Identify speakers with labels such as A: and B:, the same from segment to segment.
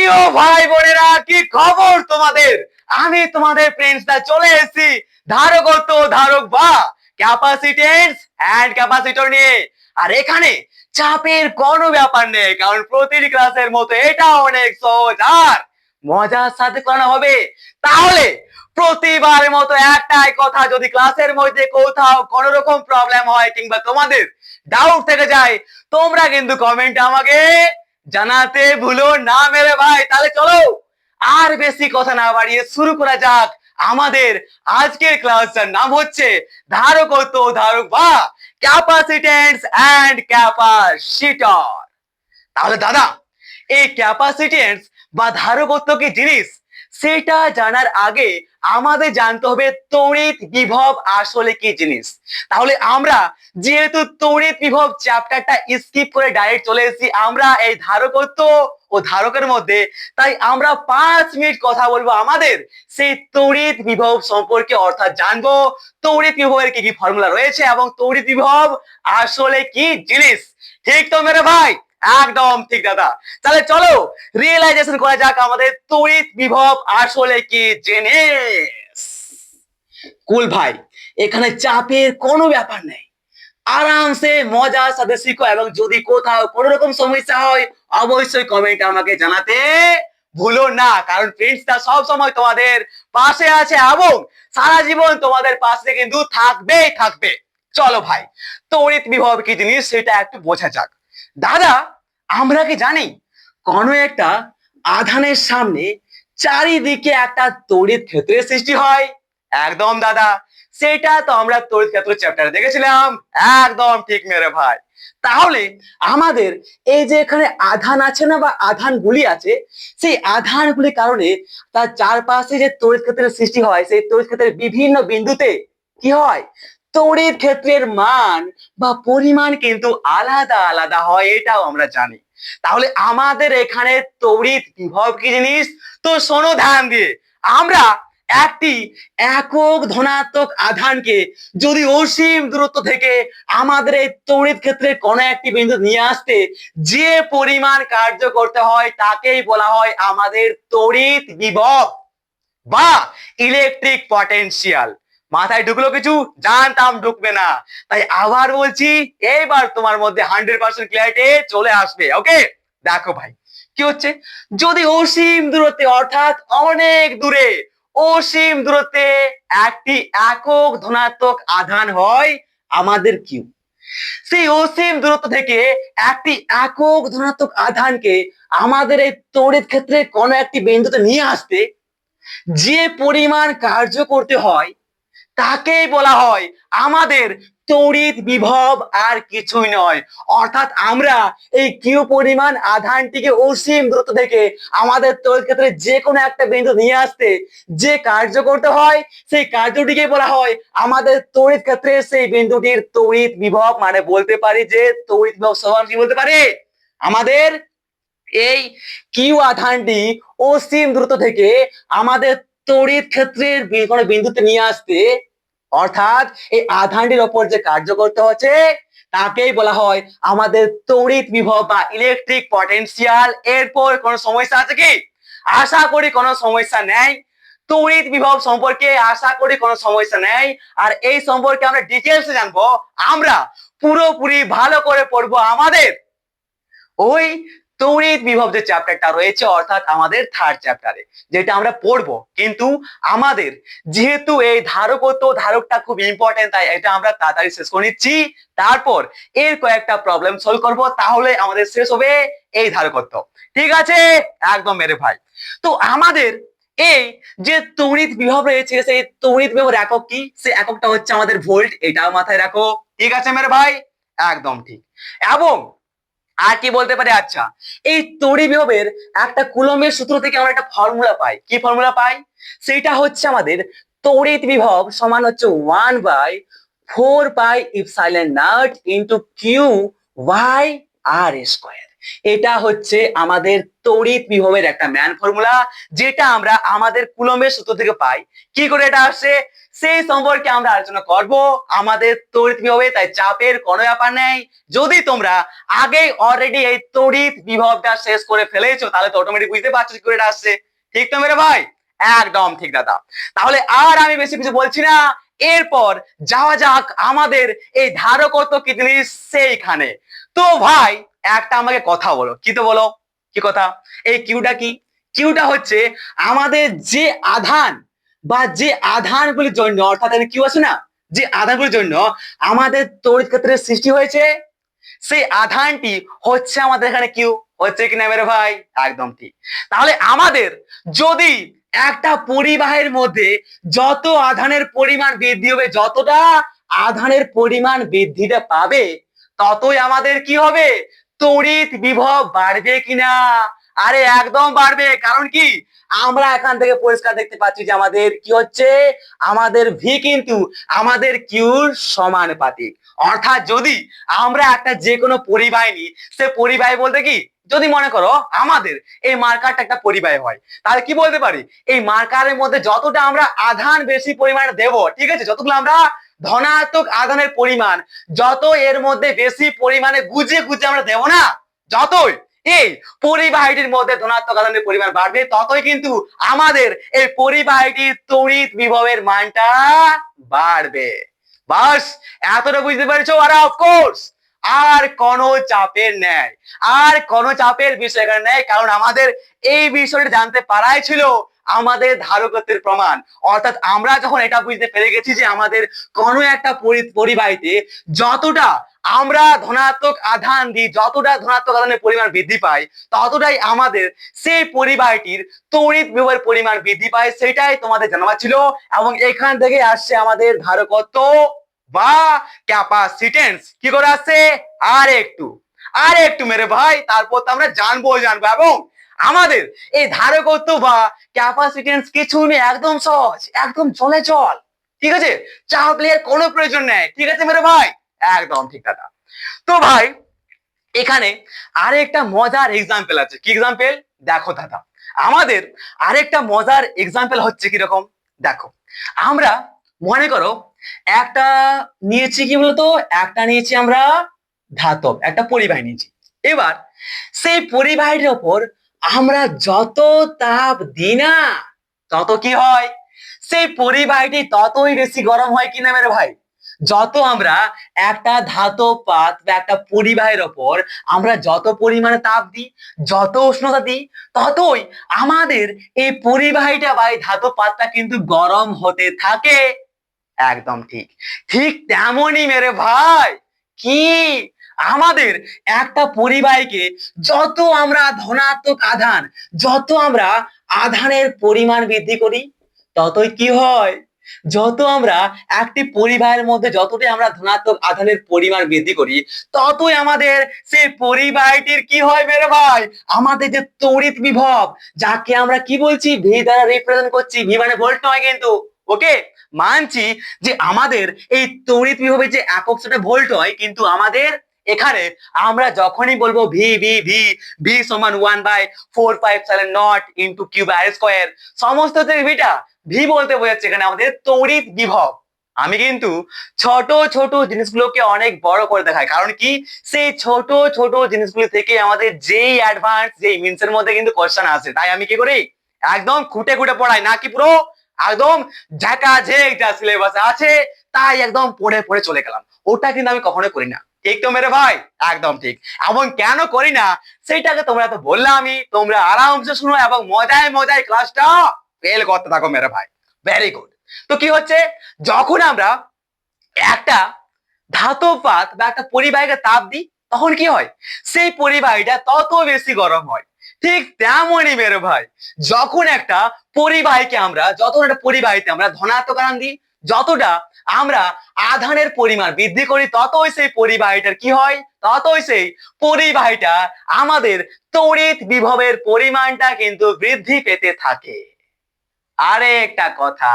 A: প্রিয় ভাই বোনেরা, কি খবর তোমাদের? আমি তোমাদের ফ্রেন্ডসটা চলে এসেছি ধারকত্ব ধারক বা ক্যাপাসিটেন্স এন্ড ক্যাপাসিটর নিয়ে। আর এখানে চাপের কোনো ব্যাপার নেই, কারণ প্রতিটি ক্লাসের মতো এটা অনেক সহজ আর মজার সাথে করানো হবে। তাহলে প্রতিবারের মতো একটাই কথা, যদি ক্লাসের মধ্যে কোথাও কোনো রকম প্রবলেম হয় কিংবা তোমাদের ডাউট থেকে যায়, তোমরা কিন্তু কমেন্টে আমাকে জানাতে ভুলো না মেরে ভাই। তাহলে চলো আর বেশি কথা না বাড়িয়ে শুরু করা যাক। আমাদের আজকের ক্লাসটার নাম হচ্ছে ধারকত্ব ধারক বা ক্যাপাসিটেন্স এন্ড ক্যাপাসিটর। তাহলে দাদা, এই ক্যাপাসিটেন্স বা ধারকত্ব কি জিনিস সেটা জানার আগে আমাদের জানতে হবে তড়িৎ বিভব আসলে কি জিনিস। তাহলে আমরা যেহেতু তড়িৎ বিভব চ্যাপ্টারটা স্কিপ করে ডাইরেক্ট চলে এসেছি আমরা এই ধারকত্ব ও ধারকের মধ্যে, তাই আমরা 5 মিনিট কথা বলবো আমাদের সেই তড়িৎ বিভব সম্পর্কে, অর্থাৎ জানবো তড়িৎ বিভবের কি কি ফর্মুলা রয়েছে এবং তড়িৎ বিভব আসলে কি জিনিস। ঠিক তো মেরে ভাই? একদম ঠিক দাদা। তাহলে চলো রিয়েলাইজেশন করা যাক আমাদের তড়িৎ বিভব আসলে কি জিনিস। কুল ভাই, এখানে চাপের কোনো ব্যাপার নেই, আরামসে মজার সাথে শিখো এবং যদি কোথাও কোনো রকম সমস্যা হয় অবশ্যই কমেন্টে আমাকে জানাতে ভুলো না, কারণ ফ্রেন্ডসটা সব সময় তোমাদের পাশে আছে এবং সারা জীবন তোমাদের পাশে কিন্তু থাকবেই থাকবে। চলো ভাই, তড়িৎ বিভব কি জিনিস সেটা একটু বোঝা যাক। দাদা, আমরা কি জানি কোনো একটা আধানের সামনে চারিদিকে একটা তড়িৎ ক্ষেত্রের সৃষ্টি হয়? একদম দাদা, সেটা তো আমরা তড়িৎ ক্ষেত্র চ্যাপ্টারে দেখেছিলাম। একদম ঠিক মেরে ভাই। তাহলে আমাদের এই যে এখানে আধান আছে না বা আধানগুলি আছে, সেই আধানগুলির কারণে তার চারপাশে যে তড়িৎ ক্ষেত্রের সৃষ্টি হয়, সেই তড়িৎ ক্ষেত্রের বিভিন্ন বিন্দুতে কি হয়, তড়িৎ ক্ষেত্রের মান বা পরিমাণ কিন্তু আলাদা আলাদা হয়, এটাও আমরা জানি। তাহলে আমাদের এখানে তড়িৎ বিভব কি জিনিস তো শোনো ধ্যান দিয়ে। আমরা একটি একক ধনাত্মক আধানকে যদি অসীম দূরত্ব থেকে আমাদের এই তড়িৎ ক্ষেত্রে কোনো একটি বিন্দু নিয়ে আসতে যে পরিমাণ কার্য করতে হয় তাকেই বলা হয় আমাদের তড়িৎ বিভব বা ইলেকট্রিক পটেনশিয়াল। মাথায় ঢুকলো কিছু? জানতাম ঢুকবে না, তাই আবার বলছি, এইবার তোমার মধ্যে 100% ক্লিয়ারিটি চলে আসবে। ওকে, দেখো ভাই কি হচ্ছে, যদি অসীম দূরত্বে অর্থাৎ অনেক দূরে অসীম দূরত্বে একটি একক ধনাত্মক আধান হয় আমাদের কিউ, সেই অসীম দূরত্ব থেকে একটি একক ধনাত্মক আধানকে আমাদের এই তড়িৎ ক্ষেত্রে কোনো একটি বিন্দুতে নিয়ে আসতে যে পরিমাণ কার্য করতে হয় তাকেই বলা হয় আমাদের তড়িৎ বিভব, আর কিছুই নয়। অর্থাৎ আমরা এই কিউ পরিমাণ আধানটিকে অসীম দূরত্ব থেকে আমাদের তড়িৎ ক্ষেত্রে যে কোনো একটা বিন্দু নিয়ে আসতে যে কার্য করতে হয় সেই কার্যটিকে বলা হয় আমাদের তড়িৎ ক্ষেত্রে সেই বিন্দুটির তড়িৎ বিভব। মানে বলতে পারি যে তড়িৎ বিভব সমান কি বলতে পারি, আমাদের এই কিউ আধানটি অসীম দূরত্ব থেকে আমাদের তড়িৎ ক্ষেত্রের কোনো বিন্দুতে নিয়ে আসতে, অর্থাৎ এই আধানটির ওপর যে কার্য করতে হচ্ছে তাকেই বলা হয় আমাদের তড়িৎ বিভব বা ইলেকট্রিক পটেনশিয়াল। এরপর কোনো সমস্যা আছে কি? আশা করি কোনো সমস্যা নেই। তড়িৎ বিভব সম্পর্কে আশা করি কোনো সমস্যা নেই। আর এই সম্পর্কে আমরা ডিটেলসে জানবো, আমরা পুরোপুরি ভালো করে পড়বো আমাদের ওই তড়িৎ বিভব যে চ্যাপ্টারটা রয়েছে, অর্থাৎ আমাদের থার্ড চ্যাপ্টারে যেটা আমরা পড়বো। কিন্তু আমাদের যেহেতু এই ধারকত্ব ধারকটা খুব ইম্পর্টেন্ট, তাই এটা আমরা তাড়াতাড়ি শেষ করে নিচ্ছি, তারপর এর কয়েকটা প্রবলেম সলভ করব, তাহলে আমাদের শেষ হবে এই ধারকত্ব। ঠিক আছে? একদম মেরে ভাই। তো আমাদের এই যে তড়িৎ বিভব রয়েছে সেই তড়িৎ বিভবের একক কি? সেই এককটা হচ্ছে আমাদের ভোল্ট, এটাও মাথায় রাখো। ঠিক আছে মেরে ভাই? একদম ঠিক। এবং আর কি বলতে পারি, আচ্ছা, এই তড়িৎ বিভবের একটা কুলম্বের সূত্র থেকে আমরা একটা ফর্মুলা পাই। কি ফর্মুলা পাই? সেটা হচ্ছে আমাদের তড়িৎ বিভব সমান হচ্ছে 1/4 pi epsilon naught into Q by R square. এটা হচ্ছে আমাদের তড়িৎ বিভবের একটা ম্যান ফর্মুলা, যেটা আমরা আমাদের কুলম্বের সূত্র থেকে পাই। কি করে এটা আসছে সেই সম্পর্কে আমরা আলোচনা করব আমাদের তড়িৎ বিভবে, তাই চাপের কোনো ব্যাপার নেই। যদি তোমরা আগেই অলরেডি এই তড়িৎ বিভবটা শেষ করে ফেলেছো তাহলে তো অটোমেটিক বুঝতে পারছো কি করে এটা আসছে। ঠিক তো মেরে ভাই? একদম ঠিক দাদা। তাহলে আর আমি বেশি কিছু বলছি না, এরপর যাওয়া যাক আমাদের এই ধারকত্ব কি জিনিস সেইখানে। তো ভাই একটা আমাকে কথা বলো, কি তো বলো, কি কথা? এই কিউটা কি? কিউটা হচ্ছে আমাদের যে আধান বা যে আধানগুলির জন্য, অর্থাৎ কিউ আছে না, যে আধানগুলির জন্য আমাদের তড়িৎ ক্ষেত্রের সৃষ্টি হয়েছে, সেই আধানটি হচ্ছে আমাদের এখানে কিউ। হচ্ছে কিনা মেরে ভাই? একদম ঠিক। তাহলে আমাদের যদি একটা পরিবাহের মধ্যে যত আধানের পরিমাণ বৃদ্ধি হবে, যতটা আধানের পরিমাণ বৃদ্ধিটা পাবে, ততই আমাদের কি হবে? তড়িৎ বিভব বাড়বে কিনা? আরে একদম বাড়বে। কারণ কি, আমরা এখান থেকে পরিষ্কার দেখতে পাচ্ছি যে আমাদের কি হচ্ছে, আমাদের ভি কিন্তু আমাদের কিউর সমানুপাতিক। অর্থাৎ যদি আমরা একটা যে কোনো পরিবাহী নিই, সে পরিবাহী বলতে কি, যদি মনে করো আমাদের এই মার্কারটা একটা পরিবাহী হয়, তাহলে কি বলতে পারি, এই মার্কারের মধ্যে যতটা আমরা আধান বেশি পরিমাণে দেব, ঠিক আছে, যতগুলো আমরা ধনাত্মক আধানের পরিমাণ যত এর মধ্যে বেশি পরিমাণে গুজে গুজে আমরা দেব না, যতই এই পরিবাহীটির মধ্যে ধনাত্মক আধানের পরিমাণ বাড়বে, ততই কিন্তু আমাদের এই পরিবাহীটির তড়িৎ বিভবের মানটা বাড়বে। বাস এতটা বুঝতে পেরেছো? আর অফকোর্স আর কোনো চাপের নেই, আর কোনো চাপের বিষয় এখানে নেই, কারণ আমাদের এই বিষয়টা জানতে পারাই ছিল আমাদের ধারকত্বের প্রমাণ। অর্থাৎ আমরা যখন এটা বুঝতে পেরে গেছি যে আমাদের কোনো একটা পরিবাহীতে যতটা আমরা ধনাত্মক আধান দিই, যতটা ধনাত্মক আধানের পরিমাণ বৃদ্ধি পায়, ততটাই আমাদের সেই পরিবাহীটির তড়িৎ বিভবের পরিমাণ বৃদ্ধি পায়। সেটাই তোমাদের জানা ছিল, এবং এখান থেকে আসছে আমাদের ধারকত্ব বা ক্যাপাসিটেন্স। কি করে আসছে? আর একটু মেরে ভাই, তারপর তো আমরা জানবো এবং আমাদের এই ধারকত্ব বা ক্যাপাসিটেন্স কিছু নেই, একদম সহজ, একদম চলে চল, ঠিক আছে, চাপ নেওয়ার কোনো প্রয়োজন নেই। ঠিক আছে মেরে ভাই? একদম ঠিক দাদা। তো ভাই এখানে আরেকটা মজার এক্সাম্পল আছে। কি এক্সাম্পল? দেখো দাদা, আমাদের আরেকটা মজার এক্সাম্পল হচ্ছে কিরকম, দেখো আমরা মনে করো একটা নিয়েছি, কি বলতো, একটা নিয়েছি আমরা ধাতব একটা পরিবাহী নিয়েছি। এবার সেই পরিবাহীর ওপর আমরা যত তাপ দিই না, তত কি হয়, সেই পরিবাহীটি ততই বেশি গরম হয় কিনা মেরে ভাই? যত আমরা একটা ধাতব পাত বা একটা পরিবাহের ওপর আমরা যত পরিমাণে তাপ দিই, যত উষ্ণতা দিই, ততই আমাদের এই পরিবাহীটা বা এই ধাতব পাতটা কিন্তু গরম হতে থাকে। একদম ঠিক। ঠিক তেমনই মেরে ভাই, কি আমাদের একটা পরিবাহীকে যত আমরা ধনাত্মক আধান, যত আমরা আধানের পরিমাণ বৃদ্ধি করি, ততই কি হয়, যত আমরা একটি পরিবাহের মধ্যে যতটাই আমরা ধনাত্মক আধানের পরিমাণ বৃদ্ধি করি, ততই আমাদের সেই পরিবাহীটির কি হয় মেরে ভাই, আমাদের যে তড়িৎ বিভব, যাকে আমরা কি বলছি, ভি দ্বারা রিপ্রেজেন্ট করছি, ভি মানে ভোল্ট নয় কিন্তু, ওকে, মানছি যে আমাদের এই তড়িৎ বিভবের যে একক সেটা ভোল্ট হয়, কিন্তু আমাদের এখানে আমরা যখনই বলবো ভি ভি ভি, ভি সমান 1/4πε0 into Q by R square, সমস্ত থেকে ভিটা ভি বলতে বোঝাচ্ছে এখানে আমাদের তড়িৎ বিভব। আমি কিন্তু ছোট ছোট জিনিসগুলোকে অনেক বড় করে দেখাই, কারণ কি, সেই ছোট ছোট জিনিসগুলো থেকে আমাদের যেই অ্যাডভান্স, যেই মিনসের মধ্যে কিন্তু কোশ্চেন আসে, তাই আমি কি করি, একদম খুঁটে খুঁটে পড়াই, না কি পুরো একদম ঝাঁকা ঝেক যা সিলেবাস আছে তাই একদম পড়ে পড়ে চলে গেলাম, ওটা কিন্তু আমি কখনোই করি না। ঠিক তো মেরে ভাই? একদম ঠিক। এমন কেন করি না সেইটাকে তোমরা তো বললামই, তোমরা আরামসে শুনো এবং মজায় মজায় ক্লাসটা ফেল করতে থাকো মেরে ভাই। Very good. তো কি হচ্ছে, যখন আমরা একটা ধাতব পাত বা একটা পরিবাহীকে তাপ দিই, তখন কি হয়, সেই পরিবাহীটা তত বেশি গরম হয়। ঠিক তেমনই মেরে ভাই, যখন একটা পরিবাহীকে আমরা, যখন একটা পরিবাহীতে আমরা ধনাত্মক আধান দিই, যতটা আমরা আধানের পরিমাণ বৃদ্ধি করি, ততই সেই পরিবাহীটার কি হয়, ততই সেই পরিবাহীটা আমাদের তড়িৎ বিভবের পরিমাণটা কিন্তু বৃদ্ধি পেতে থাকে। আরে একটা কথা,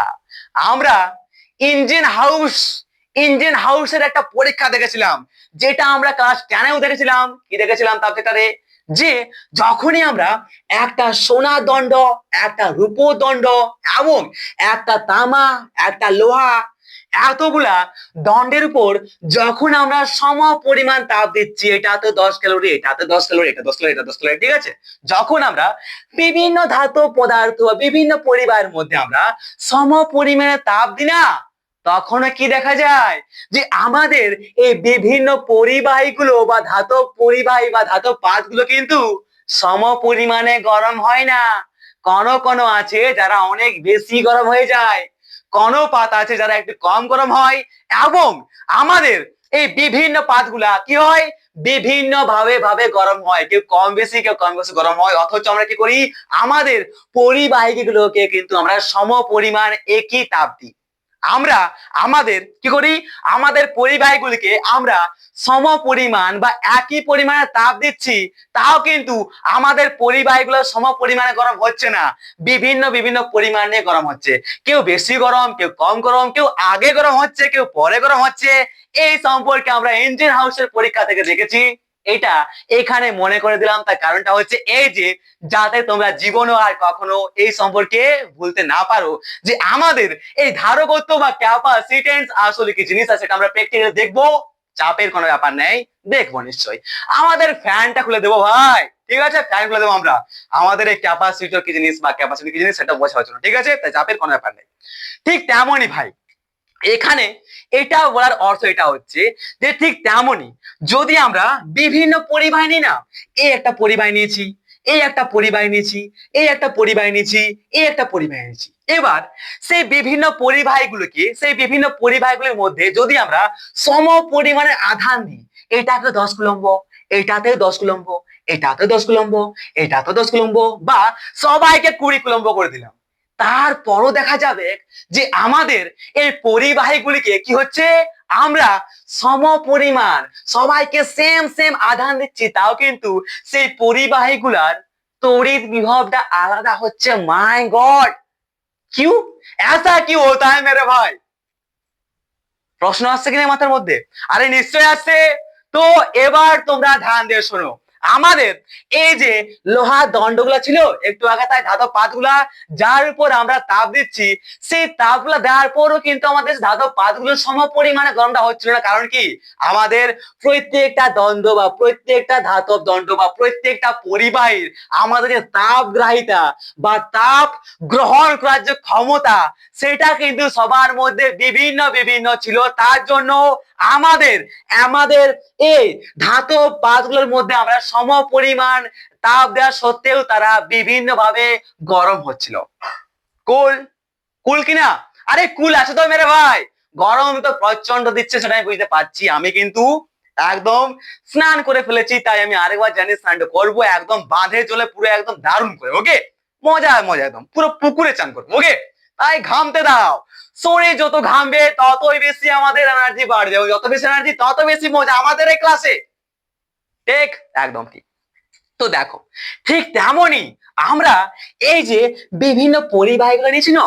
A: আমরা ইঞ্জিন হাউসের একটা পরীক্ষা দেখেছিলাম, যেটা আমরা ক্লাস 10এও দেখেছিলাম। কি দেখেছিলাম সাবজেক্টে? যে যখনই আমরা একটা সোনার দণ্ড, একটা রূপোর দণ্ড এবং একটা তামা, একটা লোহা, এতগুলা দণ্ডের উপর যখন আমরা সম পরিমাণ তাপ দিচ্ছি, এটাতে 10 ক্যালোরি, এটাতে 10 ক্যালোরি, এটা 10 ক্যালোরি, এটা 10 ক্যালোরি, ঠিক আছে, যখন আমরা বিভিন্ন ধাতু পদার্থ বিভিন্ন পরিবারের মধ্যে আমরা সম পরিমাণে তাপ দিই না, তখন কি দেখা যায় যে আমাদের এই বিভিন্ন পরিবাহীগুলো বা ধাতব পরিবাহী বা ধাতব পাতগুলো কিন্তু সম পরিমাণে গরম হয় না। কোনো কোনো আছে যারা অনেক বেশি গরম হয়ে যায়, কোনো পাত আছে যারা একটু কম গরম হয়, এবং আমাদের এই বিভিন্ন পাতগুলা কি হয়, বিভিন্ন ভাবে গরম হয়, কেউ কম বেশি গরম হয়। অথচ আমরা কি করি, আমাদের পরিবাহীগুলোকে কিন্তু আমরা সম পরিমাণ একই তাপ দিই। আমরা আমাদের কি করি, আমাদের পরিবাহীগুলিকে আমরা সম পরিমাণ বা একই পরিমাণে তাপ দিচ্ছি, তাও কিন্তু আমাদের পরিবাহীগুলো সম পরিমাণে গরম হচ্ছে না, বিভিন্ন বিভিন্ন পরিমাণে গরম হচ্ছে। কেউ বেশি গরম, কেউ কম গরম, কেউ আগে গরম হচ্ছে, কেউ পরে গরম হচ্ছে। এই সম্পর্কে আমরা ইঞ্জিন হাউসের পরীক্ষা থেকে দেখেছি। এটা এখানে মনে করে দিলাম, তার কারণটা হচ্ছে এই যে যাতে তোমরা জীবনও আর কখনো এই সম্পর্কে ভুলতে না পারো যে আমাদের এই ধারকত্ব বা ক্যাপাসিটেন্স আসলে কি জিনিস আছে, সেটা আমরা প্র্যাকটিক্যালি দেখবো। চাপের কোনো ব্যাপার নেই, দেখবো নিশ্চয়ই। আমাদের ফ্যানটা খুলে দেবো ভাই, ঠিক আছে, ফ্যান খুলে দেবো আমরা। আমাদের এই ক্যাপাসিটর কি জিনিস বা ক্যাপাসিটি কি জিনিস সেটা বোঝার জন্য, ঠিক আছে, তাই চাপের কোনো ব্যাপার নেই। ঠিক তেমনই ভাই এখানে এটা বলার অর্থ এটা হচ্ছে যে ঠিক তেমনই যদি আমরা বিভিন্ন পরিবাহী নিই না, এই একটা পরিবাহী নিয়েছি, এই একটা পরিবাহী নিয়েছি, এই একটা পরিবাহী নিয়েছি, এই একটা পরিবাহী নিয়েছি, এবার সেই বিভিন্ন পরিবাহীগুলোকে, সেই বিভিন্ন পরিবাহীগুলোর মধ্যে যদি আমরা সম পরিমাণের আধান দিই, এটাকে 10 কুলম্ব, এটাতে 10 কুলম্ব, এটাতে 10 কুলম্ব, এটাতে 10 কুলম্ব, বা সবাইকে 20 কুলম্ব করে দিলাম, তারপরও দেখা যাবে যে আমাদের এই পরিবাহীগুলিকে কি হচ্ছে, আমরা সম পরিমাণ সবাইকে সেম সেম আধান দিচ্ছি, তাও কিন্তু সেই পরিবাহীগুলার তড়িৎ বিভবটা আলাদা হচ্ছে। মাই গড, क्यों ऐसा क्यों होता है मेरे भाई? প্রশ্ন আসছে কিনা মাথার মধ্যে? আরে নিশ্চয় আসছে। তো এবার তোমরা ধ্যান দিয়ে শোনো, আমাদের এই যে লোহার দণ্ডগুলা ছিল একটু আগে, তাই ধাতব পাতগুলা যার উপর আমরা তাপ দিচ্ছি, সেই তাপগুলা দেওয়ার পরও কিন্তু আমাদের ধাতব পাতগুলো সম পরিমাণে গরমটা হচ্ছিল না। কারণ কি, আমাদের প্রত্যেকটা দণ্ড বা প্রত্যেকটা ধাতব দণ্ড বা প্রত্যেকটা পরিবাহীর আমাদের যে তাপগ্রাহিতা বা তাপ গ্রহণ করার যে ক্ষমতা, সেটা কিন্তু সবার মধ্যে বিভিন্ন বিভিন্ন ছিল। তার জন্য আমাদের আমাদের এই ধাতব পাতগুলোর মধ্যে আমরা সম পরিমাণ তাপ দেওয়া সত্ত্বেও তারা বিভিন্ন ভাবে গরম হচ্ছিল। কুল কুল কিনা? আরে কুল আছে তো মেরে ভাই, গরম তো প্রচন্ড দিচ্ছে সেটা আমি বুঝতে পারছি। আমি কিন্তু একদম স্নান করে ফেলেছি, তাই আমি আরেকবার জানি স্নানটা করবো একদম বাঁধে চলে পুরো একদম দারুণ করে, ওকে, মজা মজা একদম পুরো পুকুরে চান করবো, ওকে। তাই ঘামতে দাও, শরীর যত ঘামবে ততই বেশি আমাদের এনার্জি বাড় যাবে, যত বেশি এনার্জি তত বেশি মজা আমাদের এই ক্লাসে, ঠিক, একদম ঠিক। তো দেখো ঠিক তেমনই আমরা এই যে বিভিন্ন পরিবাহীগুলো নিয়েছি না,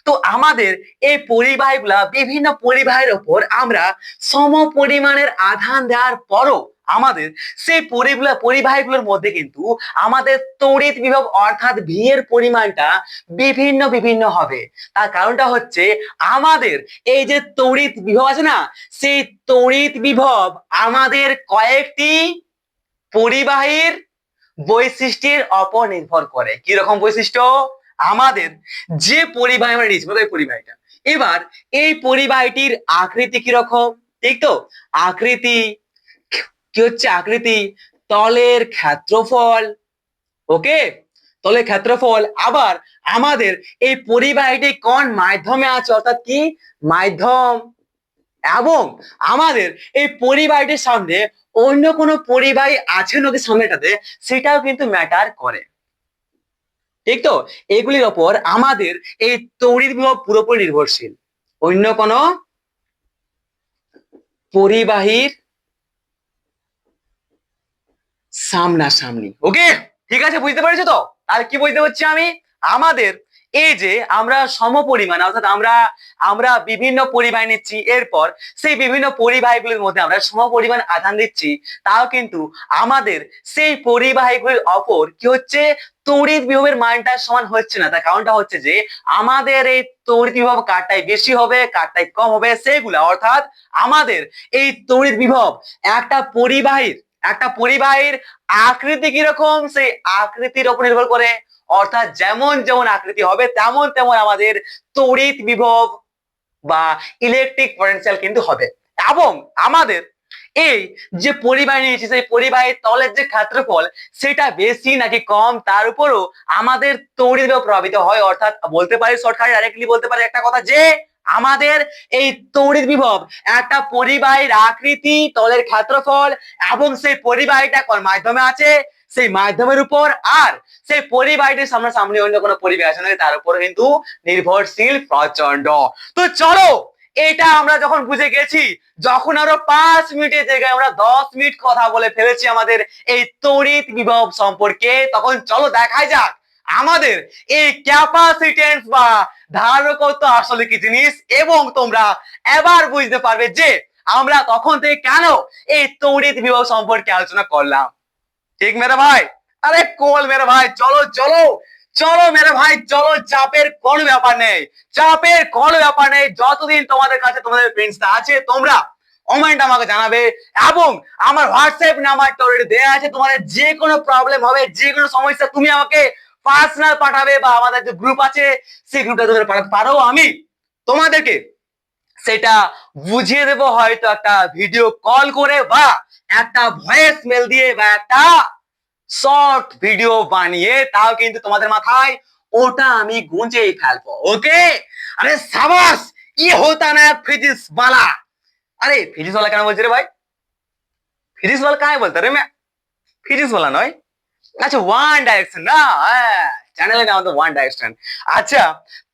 A: তো আমাদের এই পরিবাহীগুলা বিভিন্ন পরিবাহীর উপর আমরা সম পরিমাণের আধান দেওয়ার পরও আমাদের সেই পরিবাহীগুলোর মধ্যে কিন্তু আমাদের তড়িৎ বিভব অর্থাৎ ভি এর পরিমাণটা বিভিন্ন বিভিন্ন হবে। তার কারণটা হচ্ছে আমাদের এই যে তড়িৎ বিভব আছে না, সেই তড়িৎ বিভব আমাদের কয়েকটি পরিবাহীর বৈশিষ্ট্যের উপর নির্ভর করে। কি রকম বৈশিষ্ট্য? আমাদের যে পরিবাহী আমরা নিয়েছি, এই পরিবাহীটা, এবার এই পরিবাহীটির আকৃতি কি রকম, ঠিক তো, আকৃতি কি হচ্ছে, আকৃতি তলের ক্ষেত্রফল, ওকে, তলের ক্ষেত্রফল। আবার আমাদের এই পরিবাহীটি কোন মাধ্যমে আছে, অর্থাৎ কি মাধ্যম, এবং আমাদের এই পরিবাহীটির সামনে অন্য কোনো পরিবাহী আছে নাকি সামনেটাতে, সেটাও কিন্তু ম্যাটার করে, ঠিক তো। এগুলির ওপর আমাদের এই তড়িৎ বিভব পুরোপুরি নির্ভরশীল, অন্য কোনো পরিবাহীর সামনাসামনি, ওকে, ঠিক আছে, বুঝতে পেরেছো তো? তাহলে কি বুঝতে পারছি আমি, আমাদের এই যে আমরা সমপরিমাণ অর্থাৎ আমরা আমরা বিভিন্ন পরিবাহী নিচ্ছি, এরপর সেই বিভিন্ন পরিবাহীগুলির মধ্যে আমরা সমপরিমাণ আধান দিচ্ছি, তাও কিন্তু আমাদের সেই পরিবাহীগুলির অপর কি হচ্ছে, তড়িৎ বিভবের মানটা সমান হচ্ছে না। তার কারণটা হচ্ছে যে আমাদের এই তড়িৎ বিভব কারটাই বেশি হবে, কারটাই কম হবে, সেগুলা অর্থাৎ আমাদের এই তড়িৎ বিভব একটা পরিবাহীর আকৃতি কিরকম, সেই আকৃতির উপর নির্ভর করে। অর্থাৎ যেমন যেমন আকৃতি হবে তেমন তেমন আমাদের তড়িৎ বিভব বা ইলেকট্রিক পটেনশিয়াল কিন্তু হবে। এবং আমাদের এই যে পরিবাহী নিয়েছি, সেই পরিবাহীর তলের যে ক্ষেত্রফল সেটা বেশি নাকি কম তার উপরও আমাদের তড়িৎ বিভব প্রভাবিত হয়। অর্থাৎ বলতে পারি শর্টকাটে ডাইরেক্টলি বলতে পারি একটা কথা, যে আমাদের এই তড়িৎ বিভব একটা পরিবাহীর আকৃতি, তলের ক্ষেত্রফল এবং সেই পরিবাহীটা কোন মাধ্যমে আছে সেই মাধ্যমের উপর, আর সেই পরিবাহীটির সামনাসামনি অন্য কোনো পরিবাহী আছে নাকি তার উপর কিন্তু নির্ভরশীল প্রচন্ড। তো চলো, এটা আমরা যখন বুঝে গেছি, যখন আরো 5 মিনিটের জায়গায় আমরা 10 মিনিট কথা বলে ফেলেছি আমাদের এই তড়িৎ বিভব সম্পর্কে, তখন চলো দেখাই যাক আমাদের এই ক্যাপাসিটেন্স বা ধারকত্ব আসলে কি জিনিস, এবং তোমরা এবার বুঝতে পারবে যে আমরা তখন থেকে কেন এই তড়িৎ বিভব সম্পর্কে আলোচনা করলাম। ঠিক মেরে ভাই? আরে কোল মেরে ভাই, চলো চলো চলো মেরে ভাই, চলো। চাপের কোনো ব্যাপার নেই, চাপের কোনো ব্যাপার নেই। যতদিন তোমাদের কাছে তোমাদের ফ্রেন্ডসটা আছে, তোমরা কমেন্ট আমাকে জানাবে, এবং আমার হোয়াটসঅ্যাপ নাম্বারটা অলরেডি দেয়া আছে। তোমাদের যে কোনো প্রবলেম হবে, যে কোনো সমস্যা, তুমি আমাকে পার্সোনাল পাঠাবে, বা আমাদের যে গ্রুপ আছে সেই গ্রুপটা তোমরা পাঠাতে পারো। আমি তোমাদেরকে সেটা বুঝিয়ে দেব, হয়তো একটা ভিডিও কল করে বা একটা ভয়েস মেল দিয়ে বা একটা শর্ট ভিডিও বানিয়ে, তাও কিন্তু তোমাদের মাথায় ওটা আমি গুঁজেই ফেলবো। ওকে? আরে সাবাস, ये होता ना फिजिक्स वाला। अरे फिजिक्स वाला কেন বলছি রে ভাই? ফিজিক্স वाला কাকে বলতে রে? मैं ফিজিক্স वाला নয়, আচ্ছা ওয়ান ডাইরেকশন না, হ্যাঁ চ্যানেলের নাম তো ওয়ান ডাইরেকশন। আচ্ছা,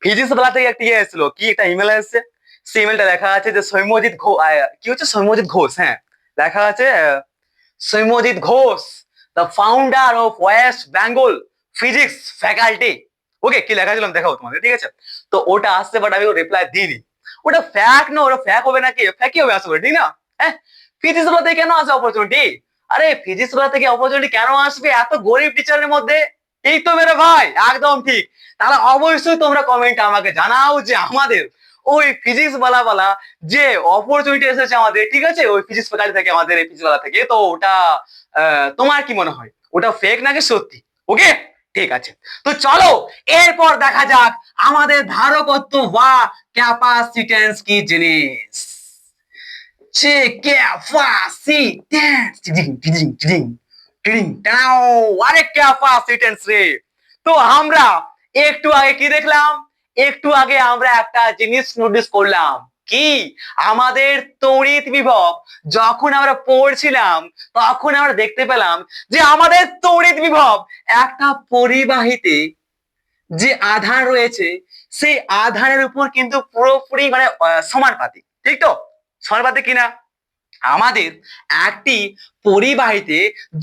A: ফিজিক্স वाला থেকে একটা ইয়ে এসেছিল, কি একটা ইমেল এসেছে, সেই ইমেলটা লেখা আছে যে সৌম্যজিৎ ঘোষ, কি হচ্ছে সৌম্যজিৎ ঘোষ, হ্যাঁ লেখা আছে Soumyajit Ghosh, the founder of West Bengal physics faculty. Okay, কি লেখা ছিল দেখাবো তোমাদের, ঠিক আছে? তো ওটা আসছে, বাট আমি রিপ্লাই দিইনি। ওটা ফ্যাক না, ওটা ফ্যাক হবে নাকি, ফ্যাকই হবে আসলে, ঠিক না? হ্যাঁ, ফিজিক্স ওয়ালা থেকে কেন আসে অপরচুনিটি? আরে ফিজিক্স ওয়ালা থেকে অপরচুনিটি কেন আসবে এত গরিব টিচারের মধ্যে? এই তো মেরে ভাই, একদম ঠিক। তাহলে অবশ্যই তোমরা কমেন্টে আমাকে জানাও যে আমাদের ওই ফিজিক্স ওয়ালা যে অপরচুনিটি এসেছে আমাদের, ঠিক আছে, ওই ফিজিক্স ফ্যাকাল্টি থেকে, আমাদের এই ফিজিক্স ওয়ালা থেকে, তো ওটা তোমার কি মনে হয়, ওটা ফেক নাকি সত্যি? ওকে, ঠিক আছে। তো চলো এরপর দেখা যাক আমাদের ধারকত্ব বা ক্যাপাসিটেন্স কি জিনিস। যে ক্যাপাসিটেন্স, আরে ক্যাপাসিটেন্স রে। তো আমরা একটু আগে কি দেখলাম, একটু আগে আমরা একটা জিনিস নোটিস করলাম, কি আমাদের তড়িৎ বিভব যখন আমরা পড়ছিলাম তখন আমরা দেখতে পেলাম যে আমাদের তড়িৎ বিভব একটা পরিবাহীতে যে আধান রয়েছে সেই আধানের উপর কিন্তু পুরোপুরি মানে সমানুপাতিক, ঠিক তো? সমানুপাতিক কিনা? আমাদের একটি পরিবাহীতে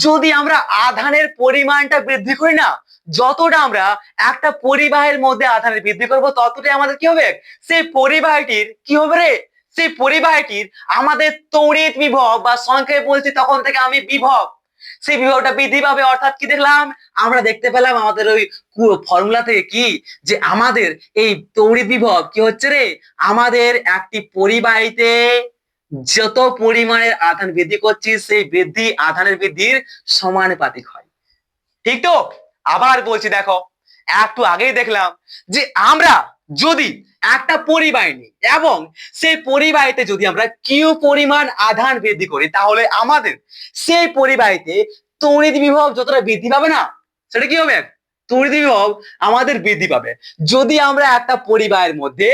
A: যদি আমরা আধানের পরিমাণটা বৃদ্ধি করি না, যতটা আমরা একটা পরিবাহের মধ্যে আধানের বৃদ্ধি করব, ততটাই আমাদের কি হবে, সেই পরিবাহীটির কি হবে রে, সেই পরিবাহীটির আমাদের তড়িৎ বিভব বা সংক্ষেপে বলছি তখন থেকে আমি বিভব, সেই বিভবটা বৃদ্ধি পাবে। অর্থাৎ কি দেখলাম, আমরা দেখতে পেলাম আমাদের ওই ফর্মুলা থেকে কি, যে আমাদের এই তড়িৎ বিভব কি হচ্ছে রে, আমাদের একটি পরিবাহীতে যত পরিমাণের আধান বৃদ্ধি করছি সেই বৃদ্ধি আধানের বৃদ্ধির সমানুপাতিক হয়, ঠিক তো? আবার বলছি দেখো, একটু আগেই দেখলাম যে আমরা যদি একটা পরিবাহী নিই এবং সেই পরিবাহীতে যদি আমরা কিউ পরিমাণ আধান বৃদ্ধি করি, তাহলে আমাদের সেই পরিবাহীতে তড়িৎ বিভব যতটা বৃদ্ধি পাবে না, সেটা কি হবে, তড়িৎ বিভব আমাদের বৃদ্ধি পাবে। যদি আমরা একটা পরিবাহের মধ্যে